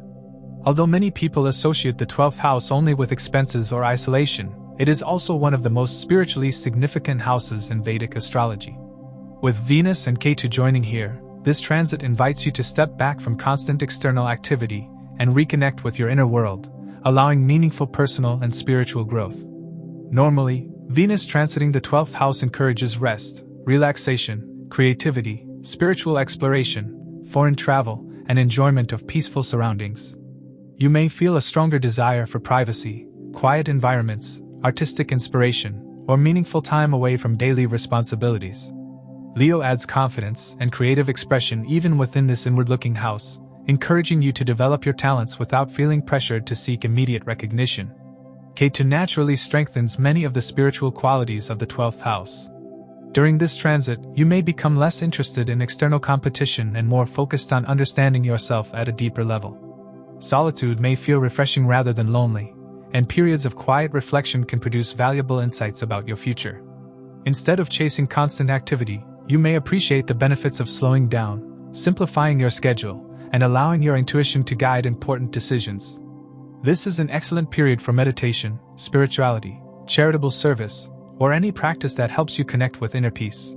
Although many people associate the 12th house only with expenses or isolation, it is also one of the most spiritually significant houses in Vedic astrology. With Venus and Ketu joining here, this transit invites you to step back from constant external activity and reconnect with your inner world, allowing meaningful personal and spiritual growth. Normally, Venus transiting the 12th house encourages rest, relaxation, creativity, spiritual exploration, foreign travel, and enjoyment of peaceful surroundings. You may feel a stronger desire for privacy, quiet environments, artistic inspiration, or meaningful time away from daily responsibilities. Leo adds confidence and creative expression even within this inward-looking house, encouraging you to develop your talents without feeling pressured to seek immediate recognition. Ketu naturally strengthens many of the spiritual qualities of the 12th house. During this transit, you may become less interested in external competition and more focused on understanding yourself at a deeper level. Solitude may feel refreshing rather than lonely, and periods of quiet reflection can produce valuable insights about your future. Instead of chasing constant activity, you may appreciate the benefits of slowing down, simplifying your schedule, and allowing your intuition to guide important decisions. This is an excellent period for meditation, spirituality, charitable service, or any practice that helps you connect with inner peace.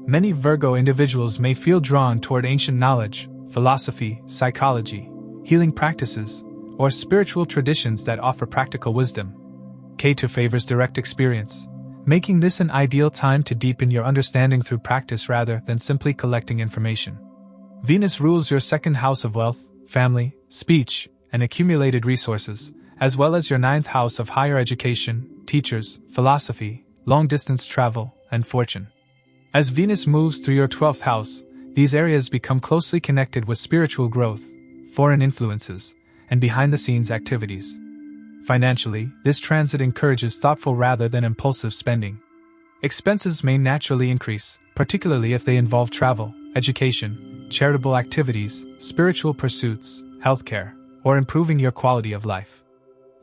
Many Virgo individuals may feel drawn toward ancient knowledge, philosophy, psychology, healing practices, or spiritual traditions that offer practical wisdom. Ketu favors direct experience, making this an ideal time to deepen your understanding through practice rather than simply collecting information. Venus rules your second house of wealth, family, speech, and accumulated resources, as well as your 9th house of higher education, teachers, philosophy, long-distance travel, and fortune. As Venus moves through your 12th house, these areas become closely connected with spiritual growth, foreign influences, and behind-the-scenes activities. Financially, this transit encourages thoughtful rather than impulsive spending. Expenses may naturally increase, particularly if they involve travel, education, charitable activities, spiritual pursuits, healthcare, or improving your quality of life.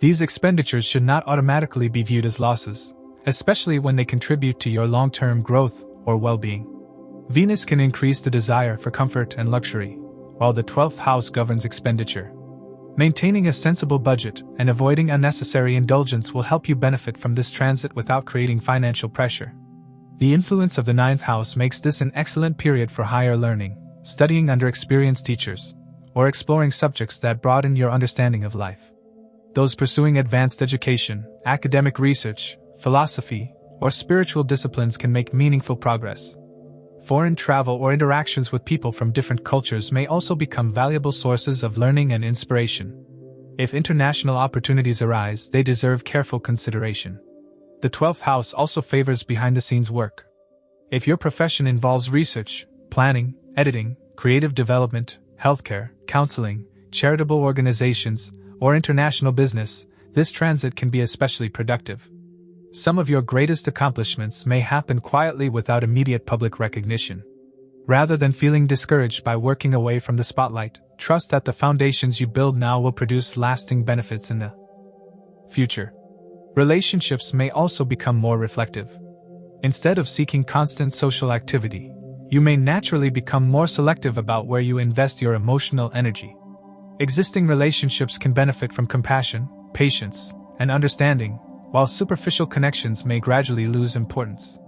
These expenditures should not automatically be viewed as losses, especially when they contribute to your long-term growth or well-being. Venus can increase the desire for comfort and luxury, while the 12th house governs expenditure. Maintaining a sensible budget and avoiding unnecessary indulgence will help you benefit from this transit without creating financial pressure. The influence of the 9th house makes this an excellent period for higher learning, studying under experienced teachers, or exploring subjects that broaden your understanding of life. Those pursuing advanced education, academic research, philosophy, or spiritual disciplines can make meaningful progress. Foreign travel or interactions with people from different cultures may also become valuable sources of learning and inspiration. If international opportunities arise, they deserve careful consideration. The 12th house also favors behind-the-scenes work. If your profession involves research, planning, editing, creative development, healthcare, counseling, charitable organizations, or international business, this transit can be especially productive. Some of your greatest accomplishments may happen quietly without immediate public recognition. Rather than feeling discouraged by working away from the spotlight, trust that the foundations you build now will produce lasting benefits in the future. Relationships may also become more reflective. Instead of seeking constant social activity, you may naturally become more selective about where you invest your emotional energy. Existing relationships can benefit from compassion, patience, and understanding, while superficial connections may gradually lose importance.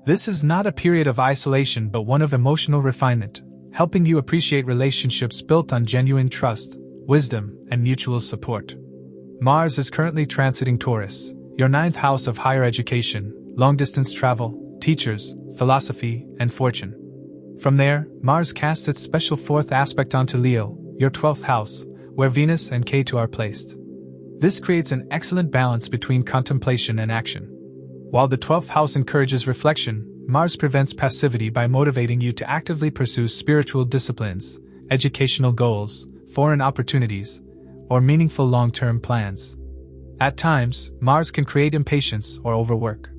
This is not a period of isolation but one of emotional refinement, helping you appreciate relationships built on genuine trust, wisdom, and mutual support. Mars is currently transiting Taurus, your 9th house of higher education, long-distance travel, teachers, philosophy, and fortune. From there, Mars casts its special 4th aspect onto Leo, your 12th house, where Venus and Ketu are placed. This creates an excellent balance between contemplation and action. While the 12th house encourages reflection, Mars prevents passivity by motivating you to actively pursue spiritual disciplines, educational goals, foreign opportunities, or meaningful long-term plans. At times, Mars can create impatience or overwork.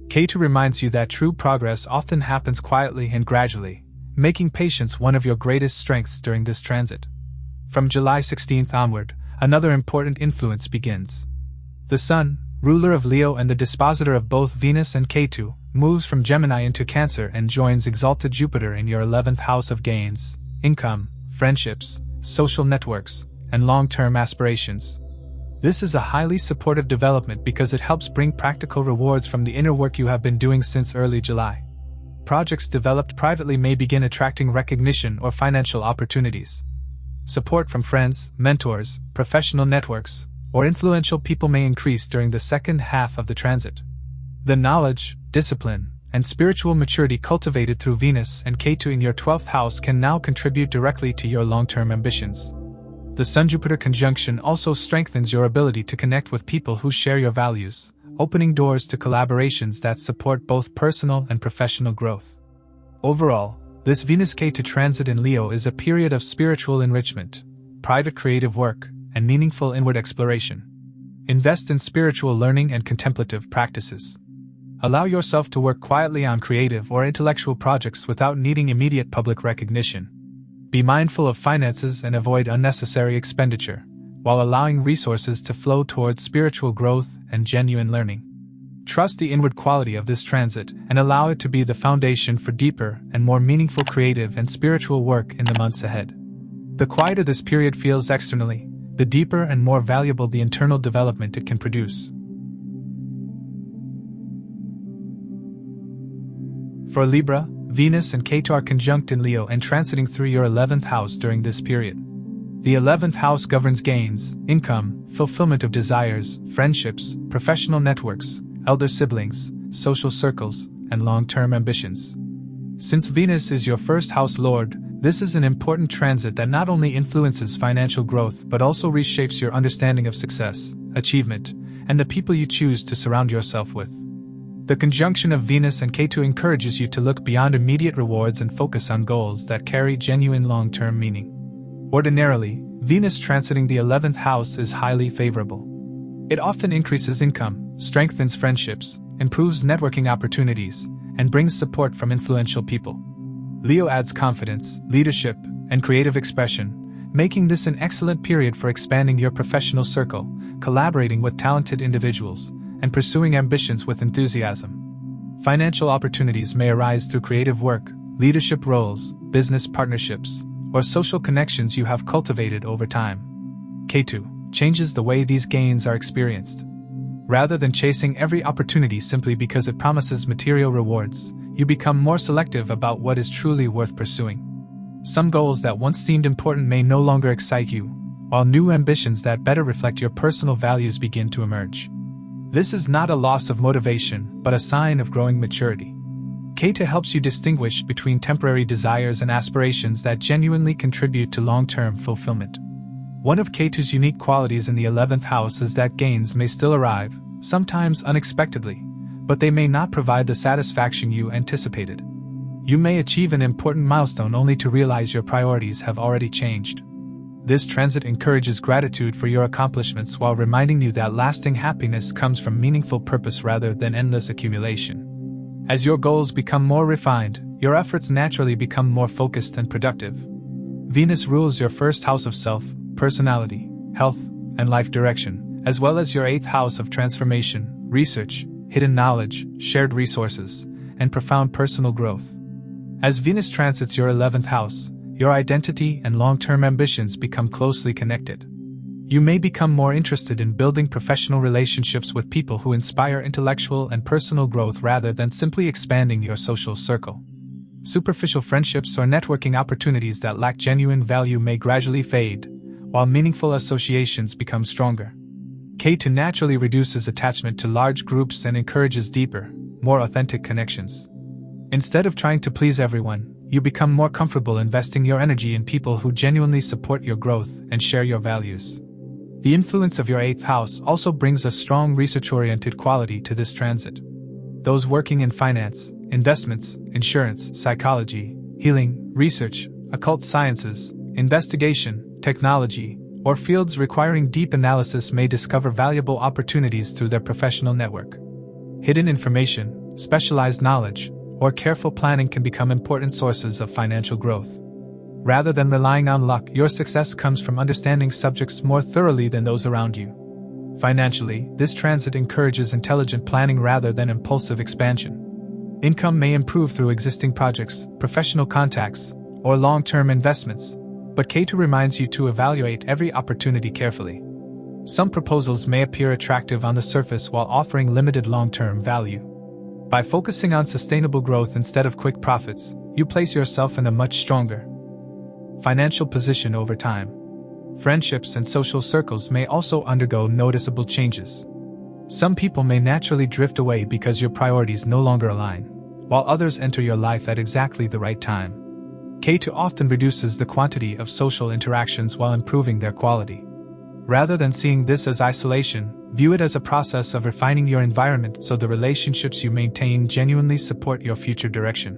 Ketu reminds you that true progress often happens quietly and gradually, making patience one of your greatest strengths during this transit. From July 16th onward, another important influence begins. The Sun, ruler of Leo and the dispositor of both Venus and Ketu, moves from Gemini into Cancer and joins exalted Jupiter in your 11th house of gains, income, friendships, social networks, and long-term aspirations. This is a highly supportive development because it helps bring practical rewards from the inner work you have been doing since early July. Projects developed privately may begin attracting recognition or financial opportunities. Support from friends, mentors, professional networks, or influential people may increase during the second half of the transit. The knowledge, discipline, and spiritual maturity cultivated through Venus and Ketu in your 12th house can now contribute directly to your long-term ambitions. The Sun-Jupiter conjunction also strengthens your ability to connect with people who share your values, opening doors to collaborations that support both personal and professional growth. Overall, this Venus-Ketu transit in Leo is a period of spiritual enrichment, private creative work, and meaningful inward exploration. Invest in spiritual learning and contemplative practices. Allow yourself to work quietly on creative or intellectual projects without needing immediate public recognition. Be mindful of finances and avoid unnecessary expenditure, while allowing resources to flow towards spiritual growth and genuine learning. Trust the inward quality of this transit and allow it to be the foundation for deeper and more meaningful creative and spiritual work in the months ahead. The quieter this period feels externally, the deeper and more valuable the internal development it can produce. For Libra, Venus and Ketu are conjunct in Leo and transiting through your 11th house during this period. The 11th house governs gains, income, fulfillment of desires, friendships, professional networks, elder siblings, social circles, and long-term ambitions. Since Venus is your first house lord, this is an important transit that not only influences financial growth but also reshapes your understanding of success, achievement, and the people you choose to surround yourself with. The conjunction of Venus and Ketu encourages you to look beyond immediate rewards and focus on goals that carry genuine long-term meaning. Ordinarily, Venus transiting the 11th house is highly favorable. It often increases income, strengthens friendships, improves networking opportunities, and brings support from influential people. Leo adds confidence, leadership, and creative expression, making this an excellent period for expanding your professional circle, collaborating with talented individuals, and pursuing ambitions with enthusiasm. Financial opportunities may arise through creative work, leadership roles, business partnerships, or social connections you have cultivated over time. Ketu changes the way these gains are experienced. Rather than chasing every opportunity simply because it promises material rewards, you become more selective about what is truly worth pursuing. Some goals that once seemed important may no longer excite you, while new ambitions that better reflect your personal values begin to emerge. This is not a loss of motivation, but a sign of growing maturity. Ketu helps you distinguish between temporary desires and aspirations that genuinely contribute to long-term fulfillment. One of Ketu's unique qualities in the 11th house is that gains may still arrive, sometimes unexpectedly, but they may not provide the satisfaction you anticipated. You may achieve an important milestone only to realize your priorities have already changed. This transit encourages gratitude for your accomplishments while reminding you that lasting happiness comes from meaningful purpose rather than endless accumulation. As your goals become more refined, your efforts naturally become more focused and productive. Venus rules your first house of self, personality, health, and life direction, as well as your 8th house of transformation, research, hidden knowledge, shared resources, and profound personal growth. As Venus transits your 11th house, your identity and long-term ambitions become closely connected. You may become more interested in building professional relationships with people who inspire intellectual and personal growth rather than simply expanding your social circle. Superficial friendships or networking opportunities that lack genuine value may gradually fade, while meaningful associations become stronger. Ketu naturally reduces attachment to large groups and encourages deeper, more authentic connections. Instead of trying to please everyone, you become more comfortable investing your energy in people who genuinely support your growth and share your values. The influence of your 8th house also brings a strong research-oriented quality to this transit. Those working in finance, investments, insurance, psychology, healing, research, occult sciences, investigation, technology, or fields requiring deep analysis may discover valuable opportunities through their professional network. Hidden information, specialized knowledge, or careful planning can become important sources of financial growth. Rather than relying on luck, your success comes from understanding subjects more thoroughly than those around you. Financially, this transit encourages intelligent planning rather than impulsive expansion. Income may improve through existing projects, professional contacts, or long-term investments, but Ketu reminds you to evaluate every opportunity carefully. Some proposals may appear attractive on the surface while offering limited long-term value. By focusing on sustainable growth instead of quick profits, you place yourself in a much stronger financial position over time. Friendships and social circles may also undergo noticeable changes. Some people may naturally drift away because your priorities no longer align, while others enter your life at exactly the right time. Ketu often reduces the quantity of social interactions while improving their quality. Rather than seeing this as isolation, view it as a process of refining your environment so the relationships you maintain genuinely support your future direction.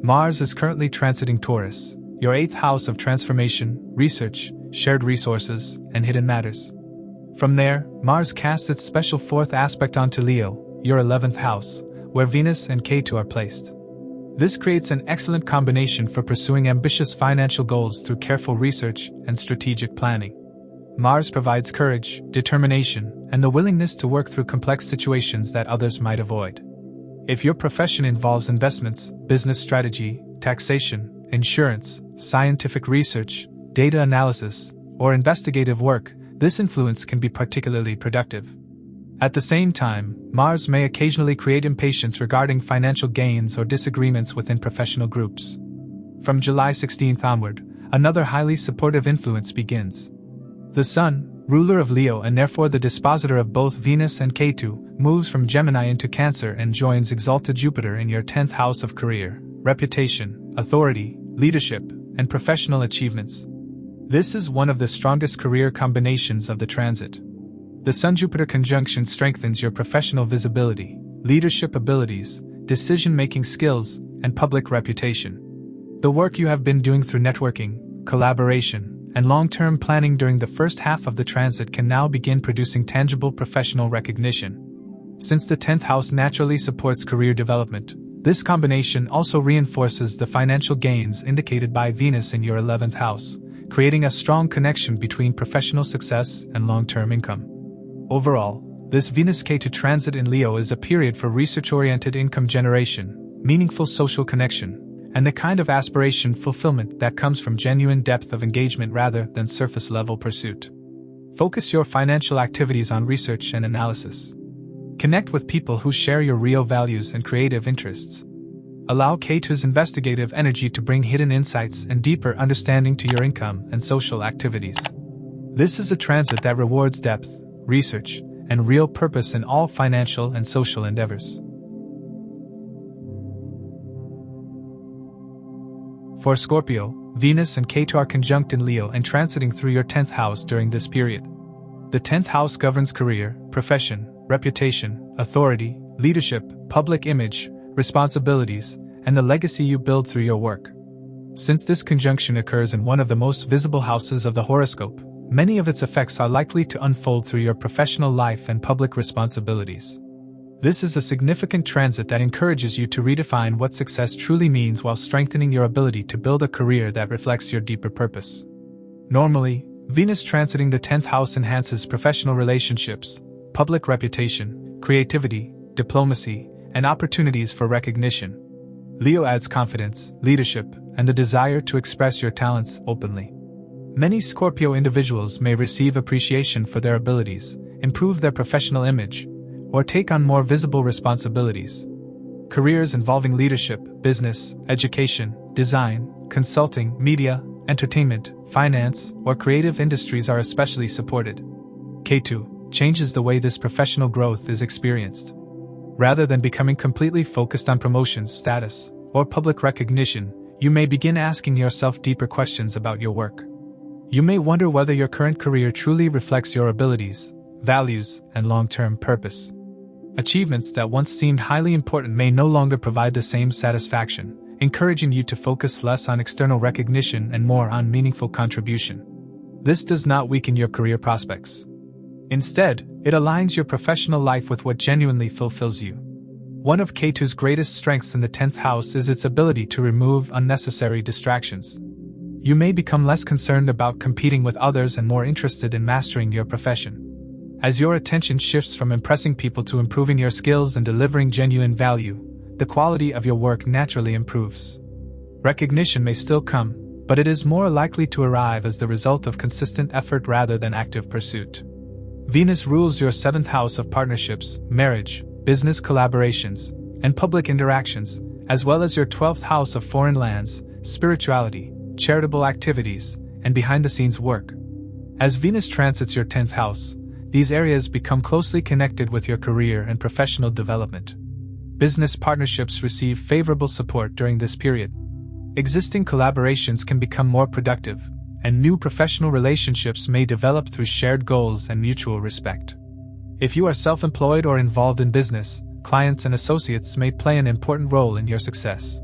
Mars is currently transiting Taurus, your 8th house of transformation, research, shared resources, and hidden matters. From there, Mars casts its special 4th aspect onto Leo, your 11th house, where Venus and Ketu are placed. This creates an excellent combination for pursuing ambitious financial goals through careful research and strategic planning. Mars provides courage, determination, and the willingness to work through complex situations that others might avoid. If your profession involves investments, business strategy, taxation, insurance, scientific research, data analysis, or investigative work, this influence can be particularly productive. At the same time, Mars may occasionally create impatience regarding financial gains or disagreements within professional groups. From July 16th onward, another highly supportive influence begins. The Sun, ruler of Leo and therefore the dispositor of both Venus and Ketu, moves from Gemini into Cancer and joins exalted Jupiter in your 10th house of career, reputation, authority, leadership, and professional achievements. This is one of the strongest career combinations of the transit. The Sun-Jupiter conjunction strengthens your professional visibility, leadership abilities, decision-making skills, and public reputation. The work you have been doing through networking, collaboration, and long-term planning during the first half of the transit can now begin producing tangible professional recognition. Since the 10th house naturally supports career development, this combination also reinforces the financial gains indicated by Venus in your 11th house, creating a strong connection between professional success and long-term income. Overall, this Venus-Ketu transit in Leo is a period for research-oriented income generation, meaningful social connection, and the kind of aspiration fulfillment that comes from genuine depth of engagement rather than surface-level pursuit. Focus your financial activities on research and analysis. Connect with people who share your real values and creative interests. Allow Ketu's investigative energy to bring hidden insights and deeper understanding to your income and social activities. This is a transit that rewards depth, research, and real purpose in all financial and social endeavors. For Scorpio, Venus and Ketu are conjunct in Leo and transiting through your 10th house during this period. The 10th house governs career, profession, reputation, authority, leadership, public image, responsibilities, and the legacy you build through your work. Since this conjunction occurs in one of the most visible houses of the horoscope, many of its effects are likely to unfold through your professional life and public responsibilities. This is a significant transit that encourages you to redefine what success truly means while strengthening your ability to build a career that reflects your deeper purpose. Normally, Venus transiting the 10th house enhances professional relationships, public reputation, creativity, diplomacy, and opportunities for recognition. Leo adds confidence, leadership, and the desire to express your talents openly. Many Scorpio individuals may receive appreciation for their abilities, improve their professional image, or take on more visible responsibilities. Careers involving leadership, business, education, design, consulting, media, entertainment, finance, or creative industries are especially supported. Ketu changes the way this professional growth is experienced. Rather than becoming completely focused on promotions, status, or public recognition, you may begin asking yourself deeper questions about your work. You may wonder whether your current career truly reflects your abilities, values, and long-term purpose. Achievements that once seemed highly important may no longer provide the same satisfaction, encouraging you to focus less on external recognition and more on meaningful contribution. This does not weaken your career prospects. Instead, it aligns your professional life with what genuinely fulfills you. One of Ketu's greatest strengths in the 10th house is its ability to remove unnecessary distractions. You may become less concerned about competing with others and more interested in mastering your profession. As your attention shifts from impressing people to improving your skills and delivering genuine value, the quality of your work naturally improves. Recognition may still come, but it is more likely to arrive as the result of consistent effort rather than active pursuit. Venus rules your 7th house of partnerships, marriage, business collaborations, and public interactions, as well as your 12th house of foreign lands, spirituality, charitable activities, and behind-the-scenes work. As Venus transits your 10th house, these areas become closely connected with your career and professional development. Business partnerships receive favorable support during this period. Existing collaborations can become more productive, and new professional relationships may develop through shared goals and mutual respect. If you are self-employed or involved in business, clients and associates may play an important role in your success.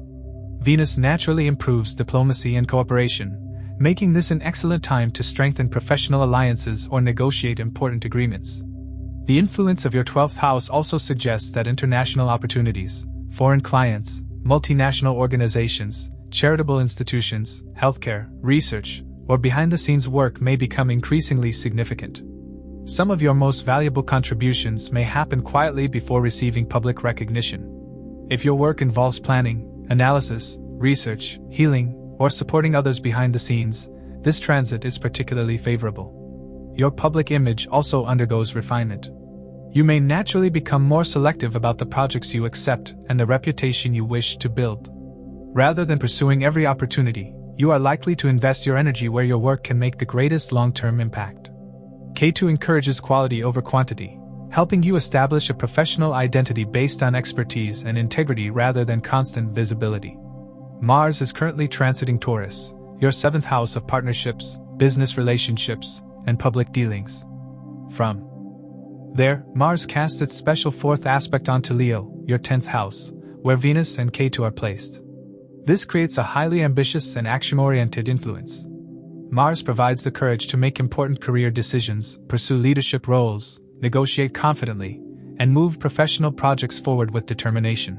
Venus naturally improves diplomacy and cooperation, making this an excellent time to strengthen professional alliances or negotiate important agreements. The influence of your 12th house also suggests that international opportunities, foreign clients, multinational organizations, charitable institutions, healthcare, research, or behind-the-scenes work may become increasingly significant. Some of your most valuable contributions may happen quietly before receiving public recognition. If your work involves planning, analysis, research, healing, or supporting others behind the scenes, this transit is particularly favorable. Your public image also undergoes refinement. You may naturally become more selective about the projects you accept and the reputation you wish to build. Rather than pursuing every opportunity, you are likely to invest your energy where your work can make the greatest long-term impact. Ketu encourages quality over quantity, helping you establish a professional identity based on expertise and integrity rather than constant visibility. Mars is currently transiting Taurus, your 7th house of partnerships, business relationships, and public dealings. From there, Mars casts its special 4th aspect onto Leo, your 10th house, where Venus and Ketu are placed. This creates a highly ambitious and action-oriented influence. Mars provides the courage to make important career decisions, pursue leadership roles, negotiate confidently, and move professional projects forward with determination.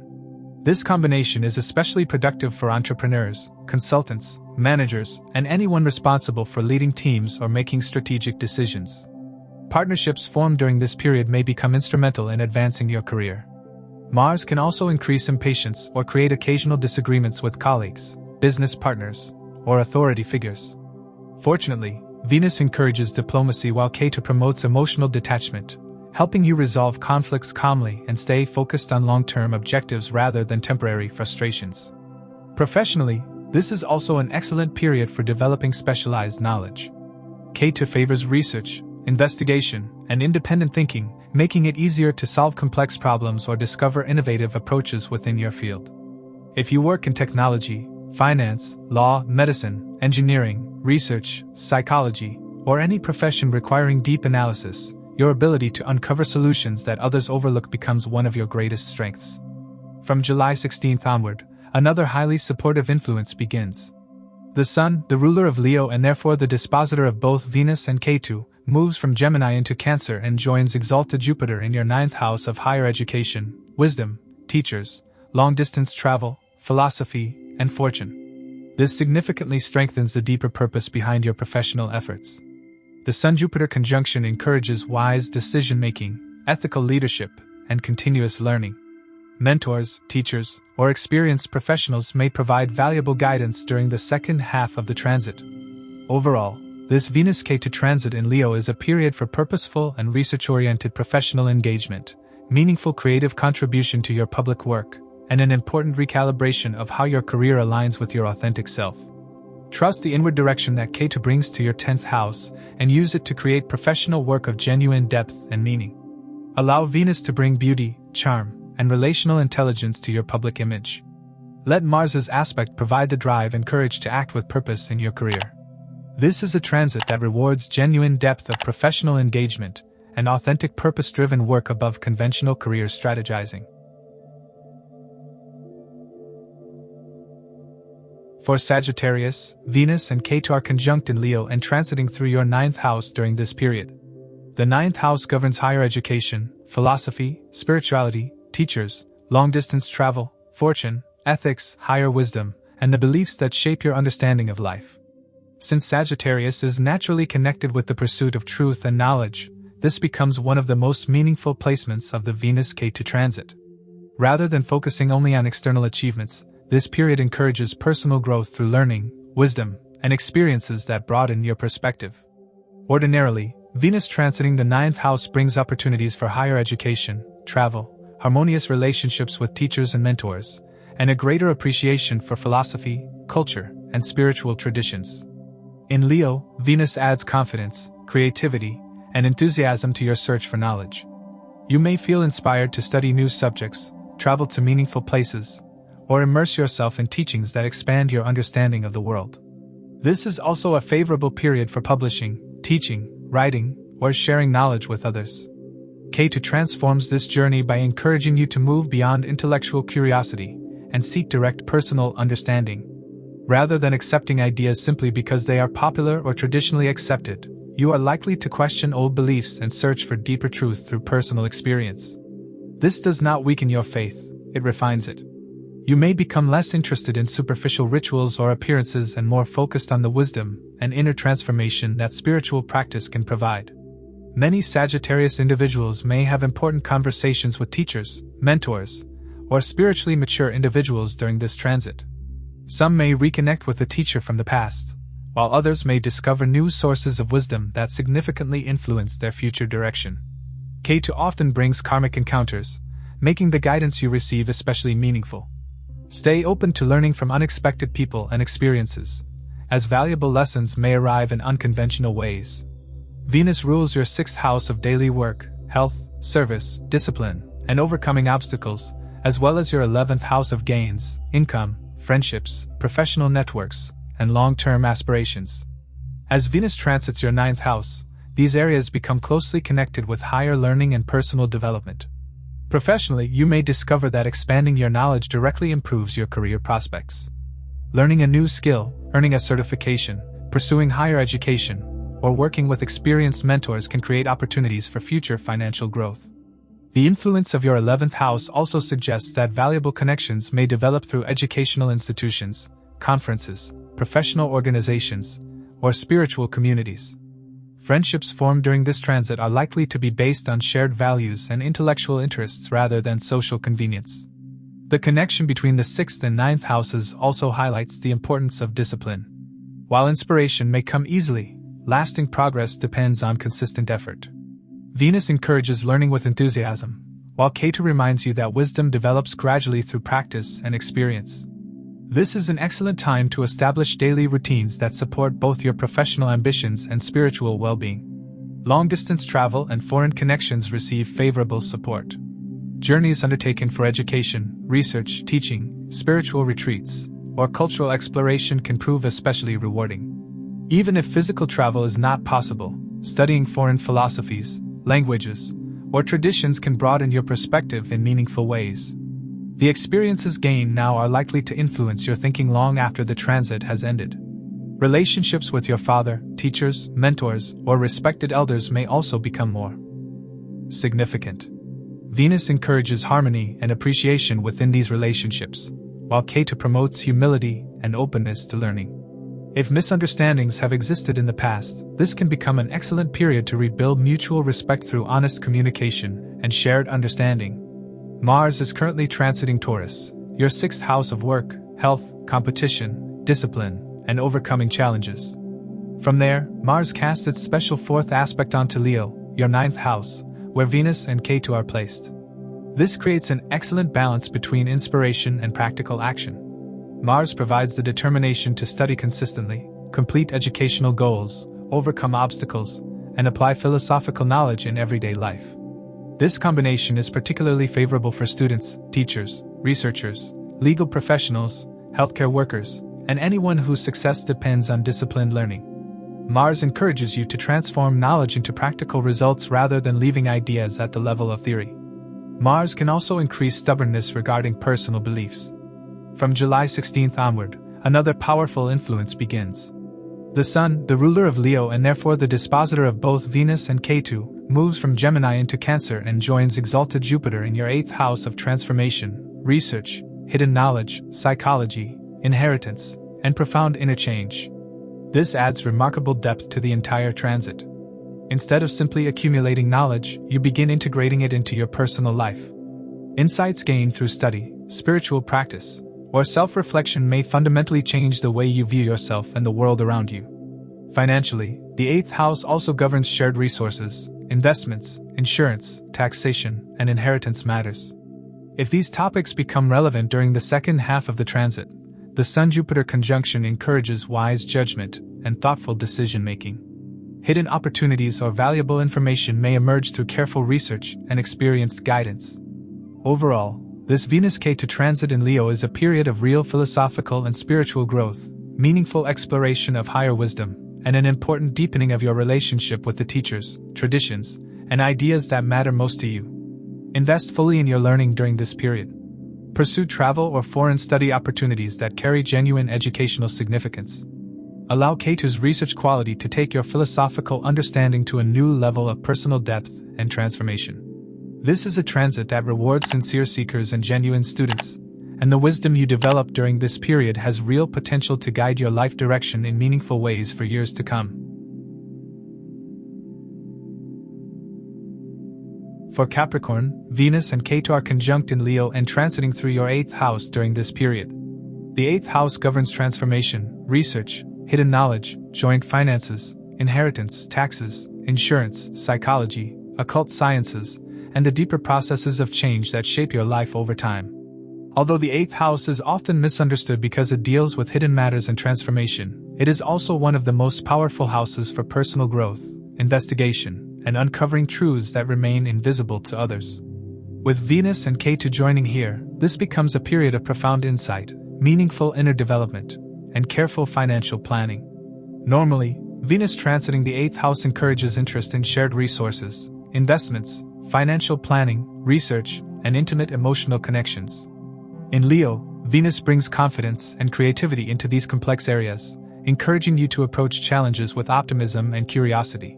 This combination is especially productive for entrepreneurs, consultants, managers, and anyone responsible for leading teams or making strategic decisions. Partnerships formed during this period may become instrumental in advancing your career. Mars can also increase impatience or create occasional disagreements with colleagues, business partners, or authority figures. Fortunately, Venus encourages diplomacy while Ketu promotes emotional detachment, helping you resolve conflicts calmly and stay focused on long-term objectives rather than temporary frustrations. Professionally, this is also an excellent period for developing specialized knowledge. Ketu favors research, investigation, and independent thinking, making it easier to solve complex problems or discover innovative approaches within your field. If you work in technology, finance, law, medicine, engineering, research, psychology, or any profession requiring deep analysis, your ability to uncover solutions that others overlook becomes one of your greatest strengths. From July 16th onward, another highly supportive influence begins. The Sun, the ruler of Leo and therefore the dispositor of both Venus and Ketu, moves from Gemini into Cancer and joins exalted Jupiter in your 9th house of higher education, wisdom, teachers, long-distance travel, philosophy, and fortune. This significantly strengthens the deeper purpose behind your professional efforts. The Sun-Jupiter conjunction encourages wise decision-making, ethical leadership, and continuous learning. Mentors, teachers, or experienced professionals may provide valuable guidance during the second half of the transit. Overall, this Venus-Ketu transit in Leo is a period for purposeful and research-oriented professional engagement, meaningful creative contribution to your public work, and an important recalibration of how your career aligns with your authentic self. Trust the inward direction that Ketu brings to your 10th house and use it to create professional work of genuine depth and meaning. Allow Venus to bring beauty, charm, and relational intelligence to your public image. Let Mars's aspect provide the drive and courage to act with purpose in your career. This is a transit that rewards genuine depth of professional engagement and authentic purpose-driven work above conventional career strategizing. For Sagittarius, Venus and Ketu are conjunct in Leo and transiting through your 9th house during this period. The 9th house governs higher education, philosophy, spirituality, teachers, long-distance travel, fortune, ethics, higher wisdom, and the beliefs that shape your understanding of life. Since Sagittarius is naturally connected with the pursuit of truth and knowledge, this becomes one of the most meaningful placements of the Venus Ketu transit. Rather than focusing only on external achievements, this period encourages personal growth through learning, wisdom, and experiences that broaden your perspective. Ordinarily, Venus transiting the 9th house brings opportunities for higher education, travel, harmonious relationships with teachers and mentors, and a greater appreciation for philosophy, culture, and spiritual traditions. In Leo, Venus adds confidence, creativity, and enthusiasm to your search for knowledge. You may feel inspired to study new subjects, travel to meaningful places, or immerse yourself in teachings that expand your understanding of the world. This is also a favorable period for publishing, teaching, writing, or sharing knowledge with others. Ketu transforms this journey by encouraging you to move beyond intellectual curiosity and seek direct personal understanding. Rather than accepting ideas simply because they are popular or traditionally accepted, you are likely to question old beliefs and search for deeper truth through personal experience. This does not weaken your faith, it refines it. You may become less interested in superficial rituals or appearances and more focused on the wisdom and inner transformation that spiritual practice can provide. Many Sagittarius individuals may have important conversations with teachers, mentors, or spiritually mature individuals during this transit. Some may reconnect with a teacher from the past, while others may discover new sources of wisdom that significantly influence their future direction. Ketu often brings karmic encounters, making the guidance you receive especially meaningful. Stay open to learning from unexpected people and experiences, as valuable lessons may arrive in unconventional ways. Venus rules your 6th house of daily work, health, service, discipline, and overcoming obstacles, as well as your 11th house of gains, income, friendships, professional networks, and long-term aspirations. As Venus transits your 9th house, these areas become closely connected with higher learning and personal development. Professionally, you may discover that expanding your knowledge directly improves your career prospects. Learning a new skill, earning a certification, pursuing higher education, or working with experienced mentors can create opportunities for future financial growth. The influence of your 11th house also suggests that valuable connections may develop through educational institutions, conferences, professional organizations, or spiritual communities. Friendships formed during this transit are likely to be based on shared values and intellectual interests rather than social convenience. The connection between the 6th and 9th houses also highlights the importance of discipline. While inspiration may come easily, lasting progress depends on consistent effort. Venus encourages learning with enthusiasm, while Ketu reminds you that wisdom develops gradually through practice and experience. This is an excellent time to establish daily routines that support both your professional ambitions and spiritual well-being. Long-distance travel and foreign connections receive favorable support. Journeys undertaken for education, research, teaching, spiritual retreats, or cultural exploration can prove especially rewarding. Even if physical travel is not possible, studying foreign philosophies, languages, or traditions can broaden your perspective in meaningful ways. The experiences gained now are likely to influence your thinking long after the transit has ended. Relationships with your father, teachers, mentors, or respected elders may also become more significant. Venus encourages harmony and appreciation within these relationships, while Ketu promotes humility and openness to learning. If misunderstandings have existed in the past, this can become an excellent period to rebuild mutual respect through honest communication and shared understanding. Mars is currently transiting Taurus, your 6th house of work, health, competition, discipline, and overcoming challenges. From there, Mars casts its special 4th aspect onto Leo, your 9th house, where Venus and Ketu are placed. This creates an excellent balance between inspiration and practical action. Mars provides the determination to study consistently, complete educational goals, overcome obstacles, and apply philosophical knowledge in everyday life. This combination is particularly favorable for students, teachers, researchers, legal professionals, healthcare workers, and anyone whose success depends on disciplined learning. Mars encourages you to transform knowledge into practical results rather than leaving ideas at the level of theory. Mars can also increase stubbornness regarding personal beliefs. From July 16th onward, another powerful influence begins. The Sun, the ruler of Leo and therefore the dispositor of both Venus and Ketu, moves from Gemini into Cancer and joins exalted Jupiter in your 8th house of transformation, research, hidden knowledge, psychology, inheritance, and profound interchange. This adds remarkable depth to the entire transit. Instead of simply accumulating knowledge, you begin integrating it into your personal life. Insights gained through study, spiritual practice, or self-reflection may fundamentally change the way you view yourself and the world around you. Financially, the 8th house also governs shared resources, investments, insurance, taxation, and inheritance matters. If these topics become relevant during the second half of the transit, the Sun-Jupiter conjunction encourages wise judgment and thoughtful decision-making. Hidden opportunities or valuable information may emerge through careful research and experienced guidance. Overall, this Venus-Ketu transit in Leo is a period of real philosophical and spiritual growth, meaningful exploration of higher wisdom, and an important deepening of your relationship with the teachers, traditions, and ideas that matter most to you. Invest fully in your learning during this period. Pursue travel or foreign study opportunities that carry genuine educational significance. Allow Ketu's research quality to take your philosophical understanding to a new level of personal depth and transformation. This is a transit that rewards sincere seekers and genuine students, and the wisdom you develop during this period has real potential to guide your life direction in meaningful ways for years to come. For Capricorn, Venus and Ketu are conjunct in Leo and transiting through your 8th house during this period. The 8th house governs transformation, research, hidden knowledge, joint finances, inheritance, taxes, insurance, psychology, occult sciences, and the deeper processes of change that shape your life over time. Although the 8th house is often misunderstood because it deals with hidden matters and transformation, it is also one of the most powerful houses for personal growth, investigation, and uncovering truths that remain invisible to others. With Venus and Ketu joining here, this becomes a period of profound insight, meaningful inner development, and careful financial planning. Normally, Venus transiting the 8th house encourages interest in shared resources, investments, financial planning, research, and intimate emotional connections. In Leo, Venus brings confidence and creativity into these complex areas, encouraging you to approach challenges with optimism and curiosity.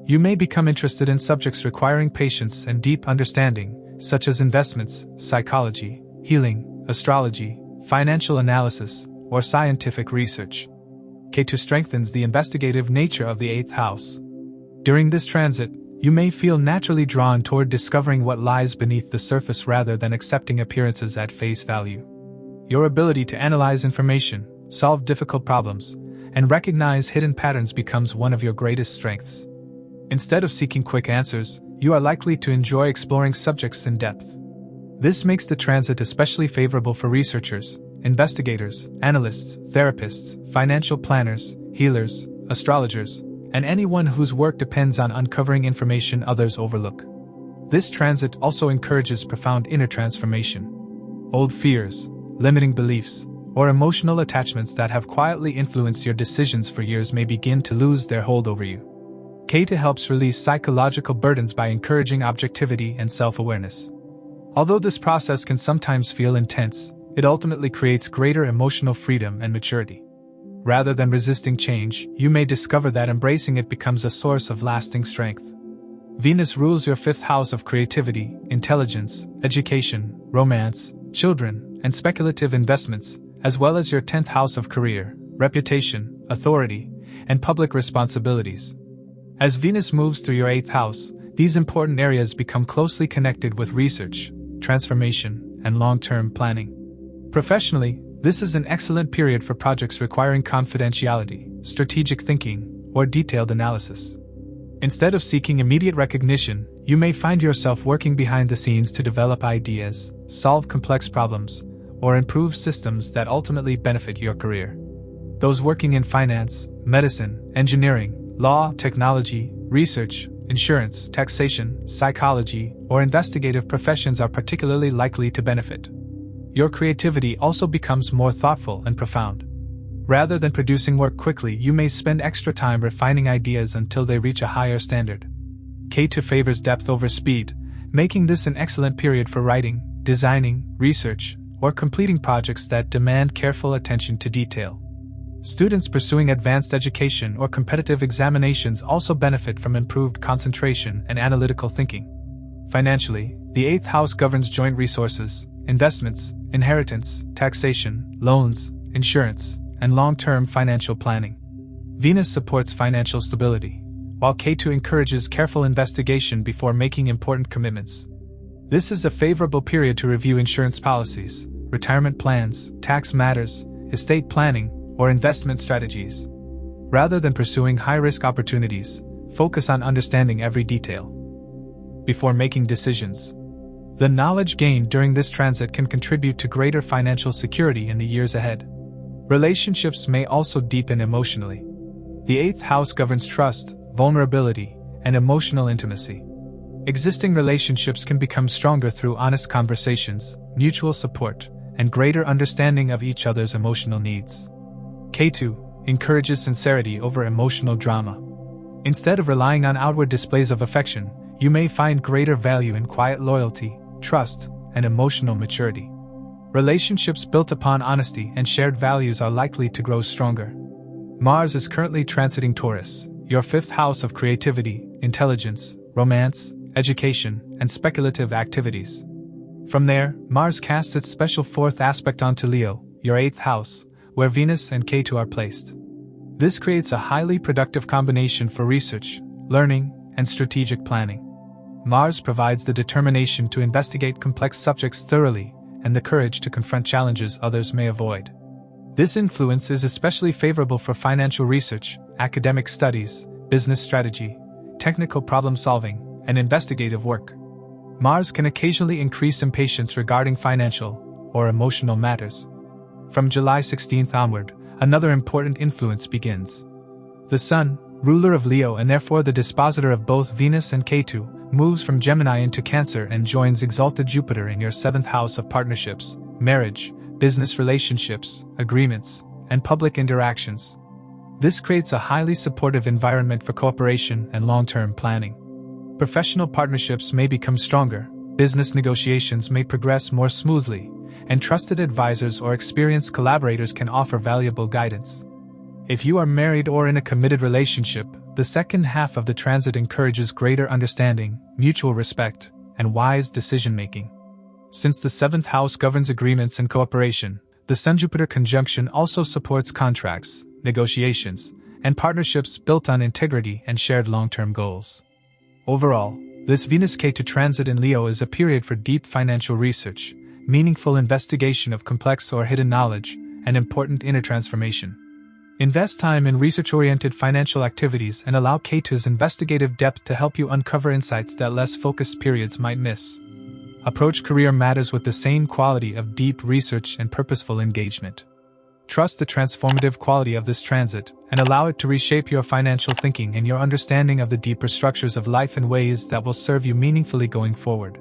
You may become interested in subjects requiring patience and deep understanding, such as investments, psychology, healing, astrology, financial analysis, or scientific research. Ketu strengthens the investigative nature of the 8th house. During this transit, you may feel naturally drawn toward discovering what lies beneath the surface rather than accepting appearances at face value. Your ability to analyze information, solve difficult problems, and recognize hidden patterns becomes one of your greatest strengths. Instead of seeking quick answers, you are likely to enjoy exploring subjects in depth. This makes the transit especially favorable for researchers, investigators, analysts, therapists, financial planners, healers, astrologers, and anyone whose work depends on uncovering information others overlook. This transit also encourages profound inner transformation. Old fears, limiting beliefs, or emotional attachments that have quietly influenced your decisions for years may begin to lose their hold over you. Ketu helps release psychological burdens by encouraging objectivity and self-awareness. Although this process can sometimes feel intense, it ultimately creates greater emotional freedom and maturity. Rather than resisting change, you may discover that embracing it becomes a source of lasting strength. Venus rules your 5th house of creativity, intelligence, education, romance, children, and speculative investments, as well as your 10th house of career, reputation, authority, and public responsibilities. As Venus moves through your 8th house, these important areas become closely connected with research, transformation, and long-term planning. Professionally, this is an excellent period for projects requiring confidentiality, strategic thinking, or detailed analysis. Instead of seeking immediate recognition, you may find yourself working behind the scenes to develop ideas, solve complex problems, or improve systems that ultimately benefit your career. Those working in finance, medicine, engineering, law, technology, research, insurance, taxation, psychology, or investigative professions are particularly likely to benefit. Your creativity also becomes more thoughtful and profound. Rather than producing work quickly, you may spend extra time refining ideas until they reach a higher standard. Ketu favors depth over speed, making this an excellent period for writing, designing, research, or completing projects that demand careful attention to detail. Students pursuing advanced education or competitive examinations also benefit from improved concentration and analytical thinking. Financially, the 8th house governs joint resources, investments, inheritance, taxation, loans, insurance, and long-term financial planning. Venus supports financial stability, while Ketu encourages careful investigation before making important commitments. This is a favorable period to review insurance policies, retirement plans, tax matters, estate planning, or investment strategies. Rather than pursuing high-risk opportunities, focus on understanding every detail before making decisions. The knowledge gained during this transit can contribute to greater financial security in the years ahead. Relationships may also deepen emotionally. The 8th house governs trust, vulnerability, and emotional intimacy. Existing relationships can become stronger through honest conversations, mutual support, and greater understanding of each other's emotional needs. Ketu encourages sincerity over emotional drama. Instead of relying on outward displays of affection, you may find greater value in quiet loyalty, trust, and emotional maturity. Relationships built upon honesty and shared values are likely to grow stronger. Mars is currently transiting Taurus, your 5th house of creativity, intelligence, romance, education, and speculative activities. From there, Mars casts its special 4th aspect onto Leo, your 8th house, where Venus and Ketu are placed. This creates a highly productive combination for research, learning, and strategic planning. Mars provides the determination to investigate complex subjects thoroughly and the courage to confront challenges others may avoid. This influence is especially favorable for financial research, academic studies, business strategy, technical problem solving, and investigative work. Mars can occasionally increase impatience regarding financial or emotional matters. From July 16th onward, another important influence begins. The Sun, ruler of Leo and therefore the dispositor of both Venus and Ketu, moves from Gemini into Cancer and joins exalted Jupiter in your 7th house of partnerships, marriage, business relationships, agreements, and public interactions. This creates a highly supportive environment for cooperation and long-term planning. Professional partnerships may become stronger, business negotiations may progress more smoothly, and trusted advisors or experienced collaborators can offer valuable guidance. If you are married or in a committed relationship, the second half of the transit encourages greater understanding, mutual respect, and wise decision-making. Since the 7th house governs agreements and cooperation, the Sun-Jupiter conjunction also supports contracts, negotiations, and partnerships built on integrity and shared long-term goals. Overall, this Venus-Ketu transit in Leo is a period for deep financial research, meaningful investigation of complex or hidden knowledge, and important inner transformation. Invest time in research-oriented financial activities and allow Ketu's investigative depth to help you uncover insights that less focused periods might miss. Approach career matters with the same quality of deep research and purposeful engagement. Trust the transformative quality of this transit and allow it to reshape your financial thinking and your understanding of the deeper structures of life in ways that will serve you meaningfully going forward.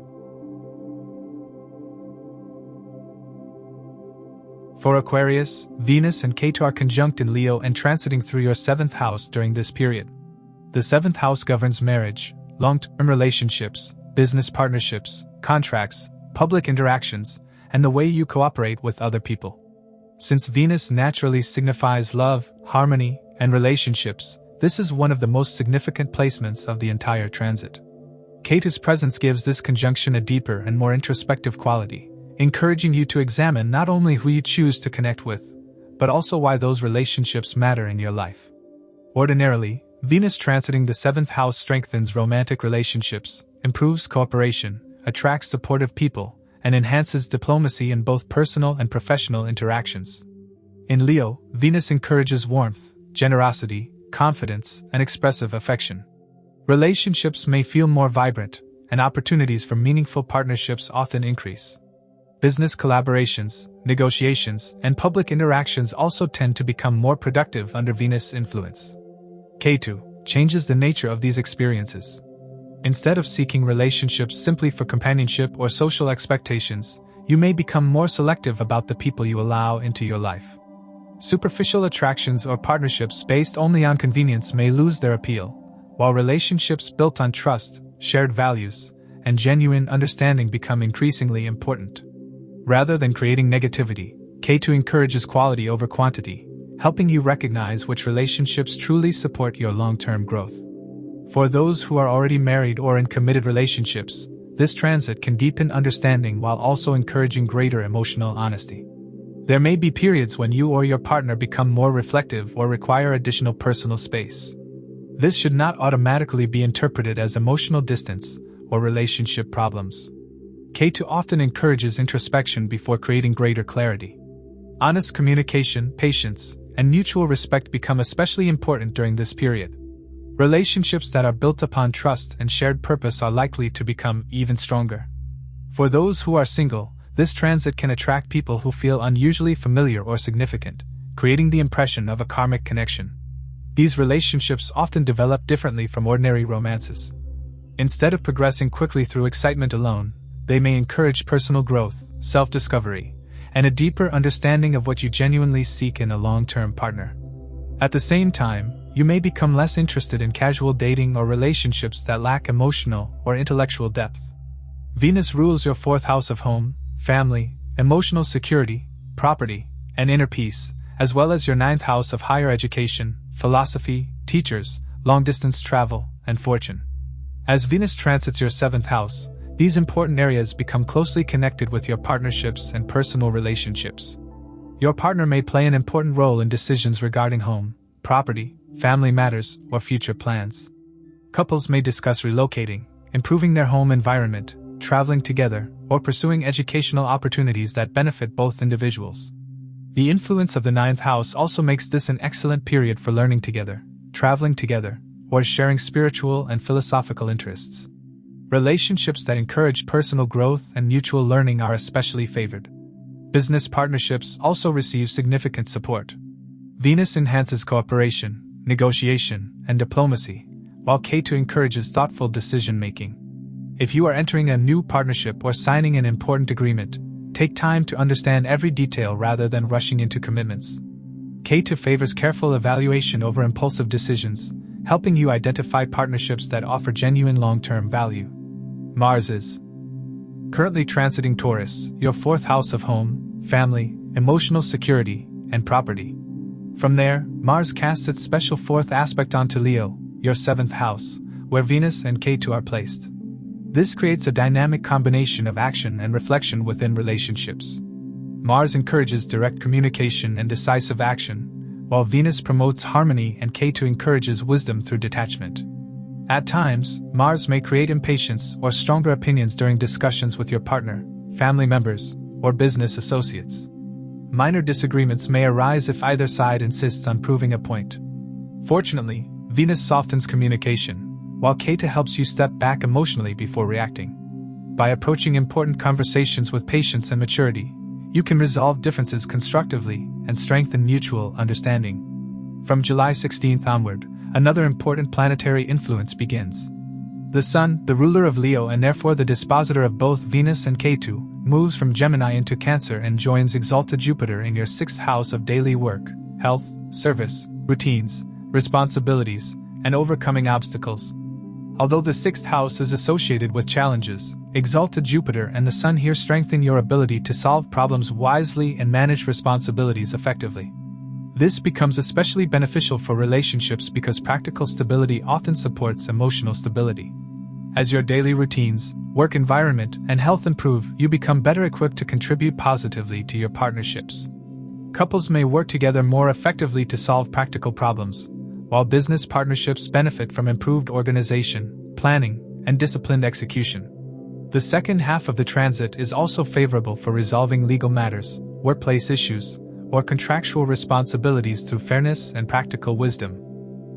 For Aquarius, Venus and Ketu are conjunct in Leo and transiting through your 7th house during this period. The 7th house governs marriage, long-term relationships, business partnerships, contracts, public interactions, and the way you cooperate with other people. Since Venus naturally signifies love, harmony, and relationships, this is one of the most significant placements of the entire transit. Ketu's presence gives this conjunction a deeper and more introspective quality, encouraging you to examine not only who you choose to connect with, but also why those relationships matter in your life. Ordinarily, Venus transiting the 7th house strengthens romantic relationships, improves cooperation, attracts supportive people, and enhances diplomacy in both personal and professional interactions. In Leo, Venus encourages warmth, generosity, confidence, and expressive affection. Relationships may feel more vibrant, and opportunities for meaningful partnerships often increase. Business collaborations, negotiations, and public interactions also tend to become more productive under Venus' influence. Ketu changes the nature of these experiences. Instead of seeking relationships simply for companionship or social expectations, you may become more selective about the people you allow into your life. Superficial attractions or partnerships based only on convenience may lose their appeal, while relationships built on trust, shared values, and genuine understanding become increasingly important. Rather than creating negativity, Ketu encourages quality over quantity, helping you recognize which relationships truly support your long-term growth. For those who are already married or in committed relationships, this transit can deepen understanding while also encouraging greater emotional honesty. There may be periods when you or your partner become more reflective or require additional personal space. This should not automatically be interpreted as emotional distance or relationship problems. Ketu often encourages introspection before creating greater clarity. Honest communication, patience, and mutual respect become especially important during this period. Relationships that are built upon trust and shared purpose are likely to become even stronger. For those who are single, this transit can attract people who feel unusually familiar or significant, creating the impression of a karmic connection. These relationships often develop differently from ordinary romances. Instead of progressing quickly through excitement alone, they may encourage personal growth, self-discovery, and a deeper understanding of what you genuinely seek in a long-term partner. At the same time, you may become less interested in casual dating or relationships that lack emotional or intellectual depth. Venus rules your 4th house of home, family, emotional security, property, and inner peace, as well as your 9th house of higher education, philosophy, teachers, long-distance travel, and fortune. As Venus transits your 7th house, these important areas become closely connected with your partnerships and personal relationships. Your partner may play an important role in decisions regarding home, property, family matters, or future plans. Couples may discuss relocating, improving their home environment, traveling together, or pursuing educational opportunities that benefit both individuals. The influence of the 9th house also makes this an excellent period for learning together, traveling together, or sharing spiritual and philosophical interests. Relationships that encourage personal growth and mutual learning are especially favored. Business partnerships also receive significant support. Venus enhances cooperation, negotiation, and diplomacy, while Ketu encourages thoughtful decision-making. If you are entering a new partnership or signing an important agreement, take time to understand every detail rather than rushing into commitments. Ketu favors careful evaluation over impulsive decisions, helping you identify partnerships that offer genuine long-term value. Mars is currently transiting Taurus, your 4th house of home, family, emotional security, and property. From there, Mars casts its special 4th aspect onto Leo, your 7th house, where Venus and Ketu are placed. This creates a dynamic combination of action and reflection within relationships. Mars encourages direct communication and decisive action, while Venus promotes harmony and Ketu encourages wisdom through detachment. At times, Mars may create impatience or stronger opinions during discussions with your partner, family members, or business associates. Minor disagreements may arise if either side insists on proving a point. Fortunately, Venus softens communication, while Ketu helps you step back emotionally before reacting. By approaching important conversations with patience and maturity, you can resolve differences constructively and strengthen mutual understanding. From July 16th onward, another important planetary influence begins. The Sun, the ruler of Leo and therefore the dispositor of both Venus and Ketu, moves from Gemini into Cancer and joins exalted Jupiter in your 6th house of daily work, health, service, routines, responsibilities, and overcoming obstacles. Although the 6th house is associated with challenges, exalted Jupiter and the Sun here strengthen your ability to solve problems wisely and manage responsibilities effectively. This becomes especially beneficial for relationships because practical stability often supports emotional stability. As your daily routines, work environment, and health improve, you become better equipped to contribute positively to your partnerships. Couples may work together more effectively to solve practical problems, while business partnerships benefit from improved organization, planning, and disciplined execution. The second half of the transit is also favorable for resolving legal matters, workplace issues, or contractual responsibilities through fairness and practical wisdom.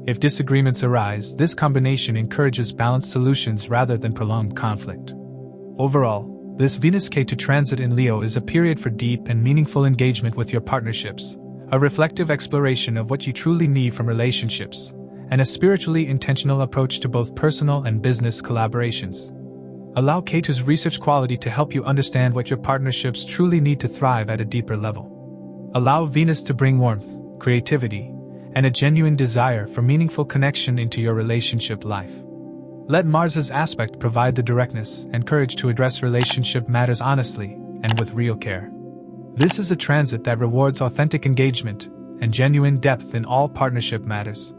If disagreements arise, this combination encourages balanced solutions rather than prolonged conflict. Overall, this Venus-Ketu transit in Leo is a period for deep and meaningful engagement with your partnerships, a reflective exploration of what you truly need from relationships, and a spiritually intentional approach to both personal and business collaborations. Allow Ketu's research quality to help you understand what your partnerships truly need to thrive at a deeper level. Allow Venus to bring warmth, creativity, and a genuine desire for meaningful connection into your relationship life. Let Mars's aspect provide the directness and courage to address relationship matters honestly and with real care. This is a transit that rewards authentic engagement, and genuine depth in all partnership matters.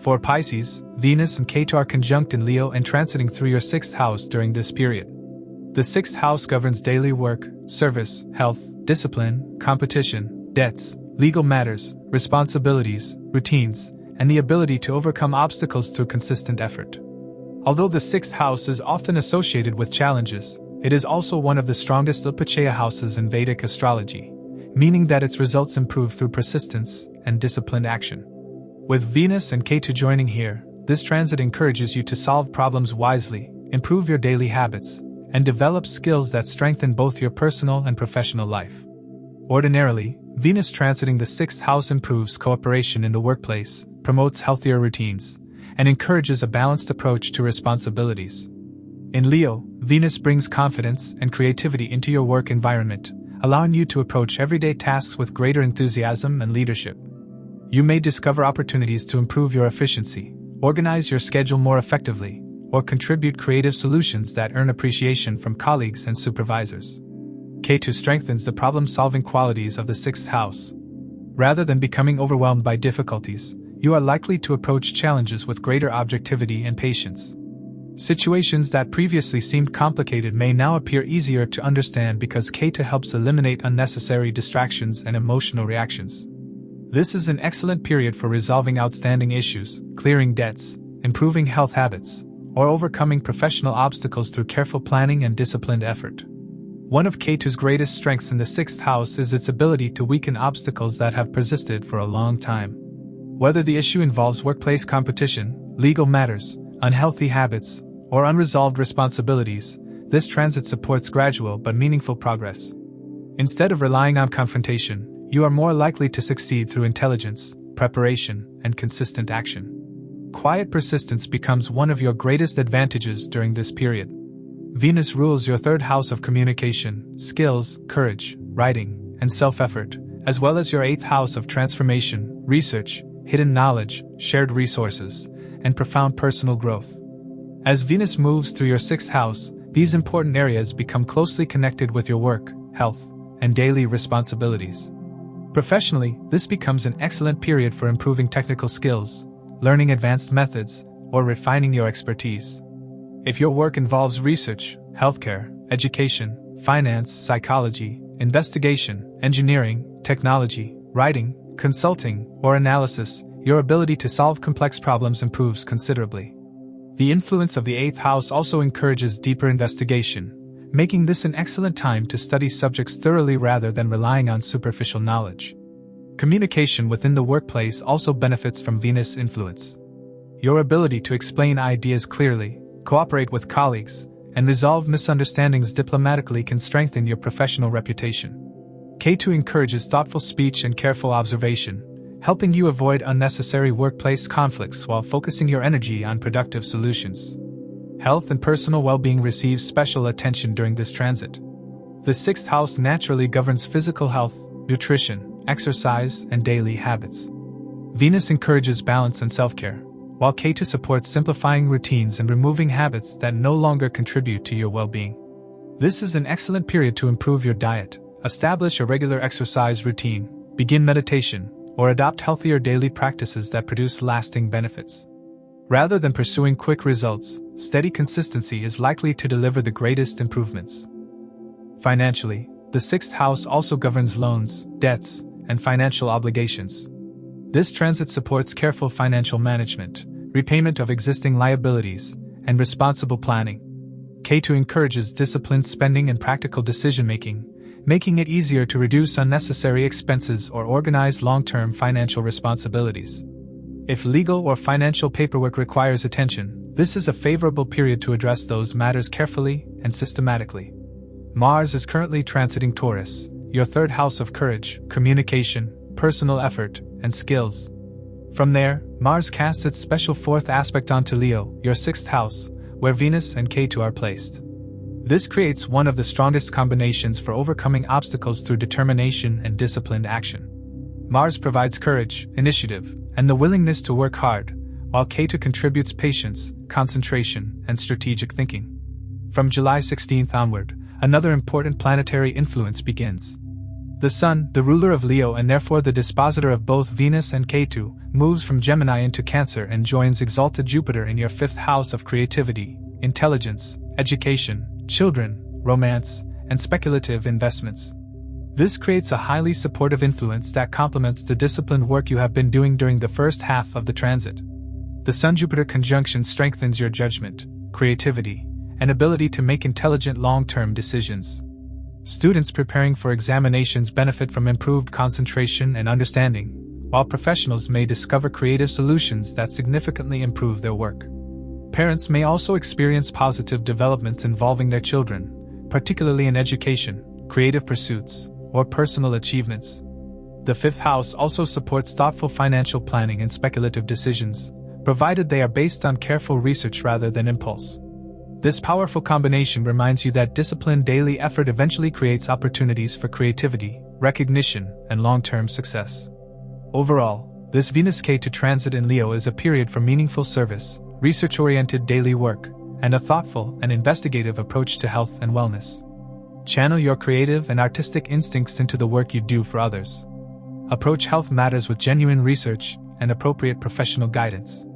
For Pisces, Venus and Ketu are conjunct in Leo and transiting through your 6th house during this period. The 6th house governs daily work, service, health, discipline, competition, debts, legal matters, responsibilities, routines, and the ability to overcome obstacles through consistent effort. Although the 6th house is often associated with challenges, it is also one of the strongest Upachaya houses in Vedic astrology, meaning that its results improve through persistence and disciplined action. With Venus and Ketu joining here, this transit encourages you to solve problems wisely, improve your daily habits, and develop skills that strengthen both your personal and professional life. Ordinarily, Venus transiting the 6th house improves cooperation in the workplace, promotes healthier routines, and encourages a balanced approach to responsibilities. In Leo, Venus brings confidence and creativity into your work environment, allowing you to approach everyday tasks with greater enthusiasm and leadership. You may discover opportunities to improve your efficiency, organize your schedule more effectively, or contribute creative solutions that earn appreciation from colleagues and supervisors. Ketu strengthens the problem-solving qualities of the 6th house. Rather than becoming overwhelmed by difficulties, you are likely to approach challenges with greater objectivity and patience. Situations that previously seemed complicated may now appear easier to understand because Ketu helps eliminate unnecessary distractions and emotional reactions. This is an excellent period for resolving outstanding issues, clearing debts, improving health habits, or overcoming professional obstacles through careful planning and disciplined effort. One of Ketu's greatest strengths in the 6th house is its ability to weaken obstacles that have persisted for a long time. Whether the issue involves workplace competition, legal matters, unhealthy habits, or unresolved responsibilities, this transit supports gradual but meaningful progress. Instead of relying on confrontation, you are more likely to succeed through intelligence, preparation, and consistent action. Quiet persistence becomes one of your greatest advantages during this period. Venus rules your 3rd house of communication, skills, courage, writing, and self-effort, as well as your 8th house of transformation, research, hidden knowledge, shared resources, and profound personal growth. As Venus moves through your 6th house, these important areas become closely connected with your work, health, and daily responsibilities. Professionally, this becomes an excellent period for improving technical skills, learning advanced methods, or refining your expertise. If your work involves research, healthcare, education, finance, psychology, investigation, engineering, technology, writing, consulting, or analysis, your ability to solve complex problems improves considerably. The influence of the 8th house also encourages deeper investigation, making this an excellent time to study subjects thoroughly rather than relying on superficial knowledge. Communication within the workplace also benefits from Venus' influence. Your ability to explain ideas clearly, cooperate with colleagues, and resolve misunderstandings diplomatically can strengthen your professional reputation. Ketu encourages thoughtful speech and careful observation, helping you avoid unnecessary workplace conflicts while focusing your energy on productive solutions. Health and personal well-being receive special attention during this transit. The 6th house naturally governs physical health, nutrition, exercise, and daily habits. Venus encourages balance and self-care, while Ketu supports simplifying routines and removing habits that no longer contribute to your well-being. This is an excellent period to improve your diet, establish a regular exercise routine, begin meditation, or adopt healthier daily practices that produce lasting benefits. Rather than pursuing quick results, steady consistency is likely to deliver the greatest improvements. Financially, the 6th house also governs loans, debts, and financial obligations. This transit supports careful financial management, repayment of existing liabilities, and responsible planning. Ketu encourages disciplined spending and practical decision-making, making it easier to reduce unnecessary expenses or organize long-term financial responsibilities. If legal or financial paperwork requires attention, this is a favorable period to address those matters carefully and systematically. Mars is currently transiting Taurus, your 3rd house of courage, communication, personal effort, and skills. From there, Mars casts its special 4th aspect onto Leo, your 6th house, where Venus and Ketu are placed. This creates one of the strongest combinations for overcoming obstacles through determination and disciplined action. Mars provides courage, initiative, and the willingness to work hard, while Ketu contributes patience, concentration, and strategic thinking. From July 16th onward, another important planetary influence begins. The Sun, the ruler of Leo and therefore the dispositor of both Venus and Ketu, moves from Gemini into Cancer and joins exalted Jupiter in your 5th house of creativity, intelligence, education, children, romance, and speculative investments. This creates a highly supportive influence that complements the disciplined work you have been doing during the first half of the transit. The Sun-Jupiter conjunction strengthens your judgment, creativity, and ability to make intelligent long-term decisions. Students preparing for examinations benefit from improved concentration and understanding, while professionals may discover creative solutions that significantly improve their work. Parents may also experience positive developments involving their children, particularly in education, creative pursuits, or personal achievements. The 5th house also supports thoughtful financial planning and speculative decisions, provided they are based on careful research rather than impulse. This powerful combination reminds you that disciplined daily effort eventually creates opportunities for creativity, recognition, and long-term success. Overall, this Venus-Ketu transit in Leo is a period for meaningful service, research-oriented daily work, and a thoughtful and investigative approach to health and wellness. Channel your creative and artistic instincts into the work you do for others. Approach health matters with genuine research and appropriate professional guidance.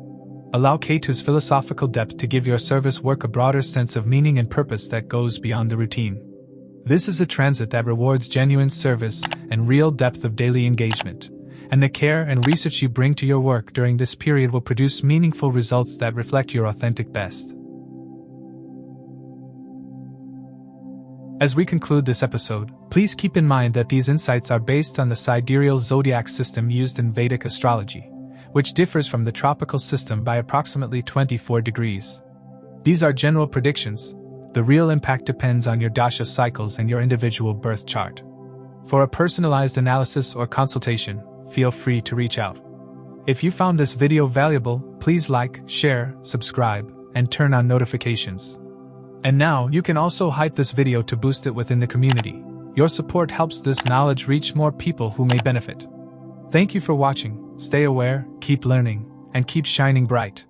Allow Ketu's philosophical depth to give your service work a broader sense of meaning and purpose that goes beyond the routine. This is a transit that rewards genuine service and real depth of daily engagement, and the care and research you bring to your work during this period will produce meaningful results that reflect your authentic best. As we conclude this episode, please keep in mind that these insights are based on the sidereal zodiac system used in Vedic astrology, which differs from the tropical system by approximately 24 degrees. These are general predictions. The real impact depends on your dasha cycles and your individual birth chart. For a personalized analysis or consultation, feel free to reach out. If you found this video valuable, please like, share, subscribe, and turn on notifications. And now you can also hype this video to boost it within the community. Your support helps this knowledge reach more people who may benefit. Thank you for watching. Stay aware, keep learning, and keep shining bright.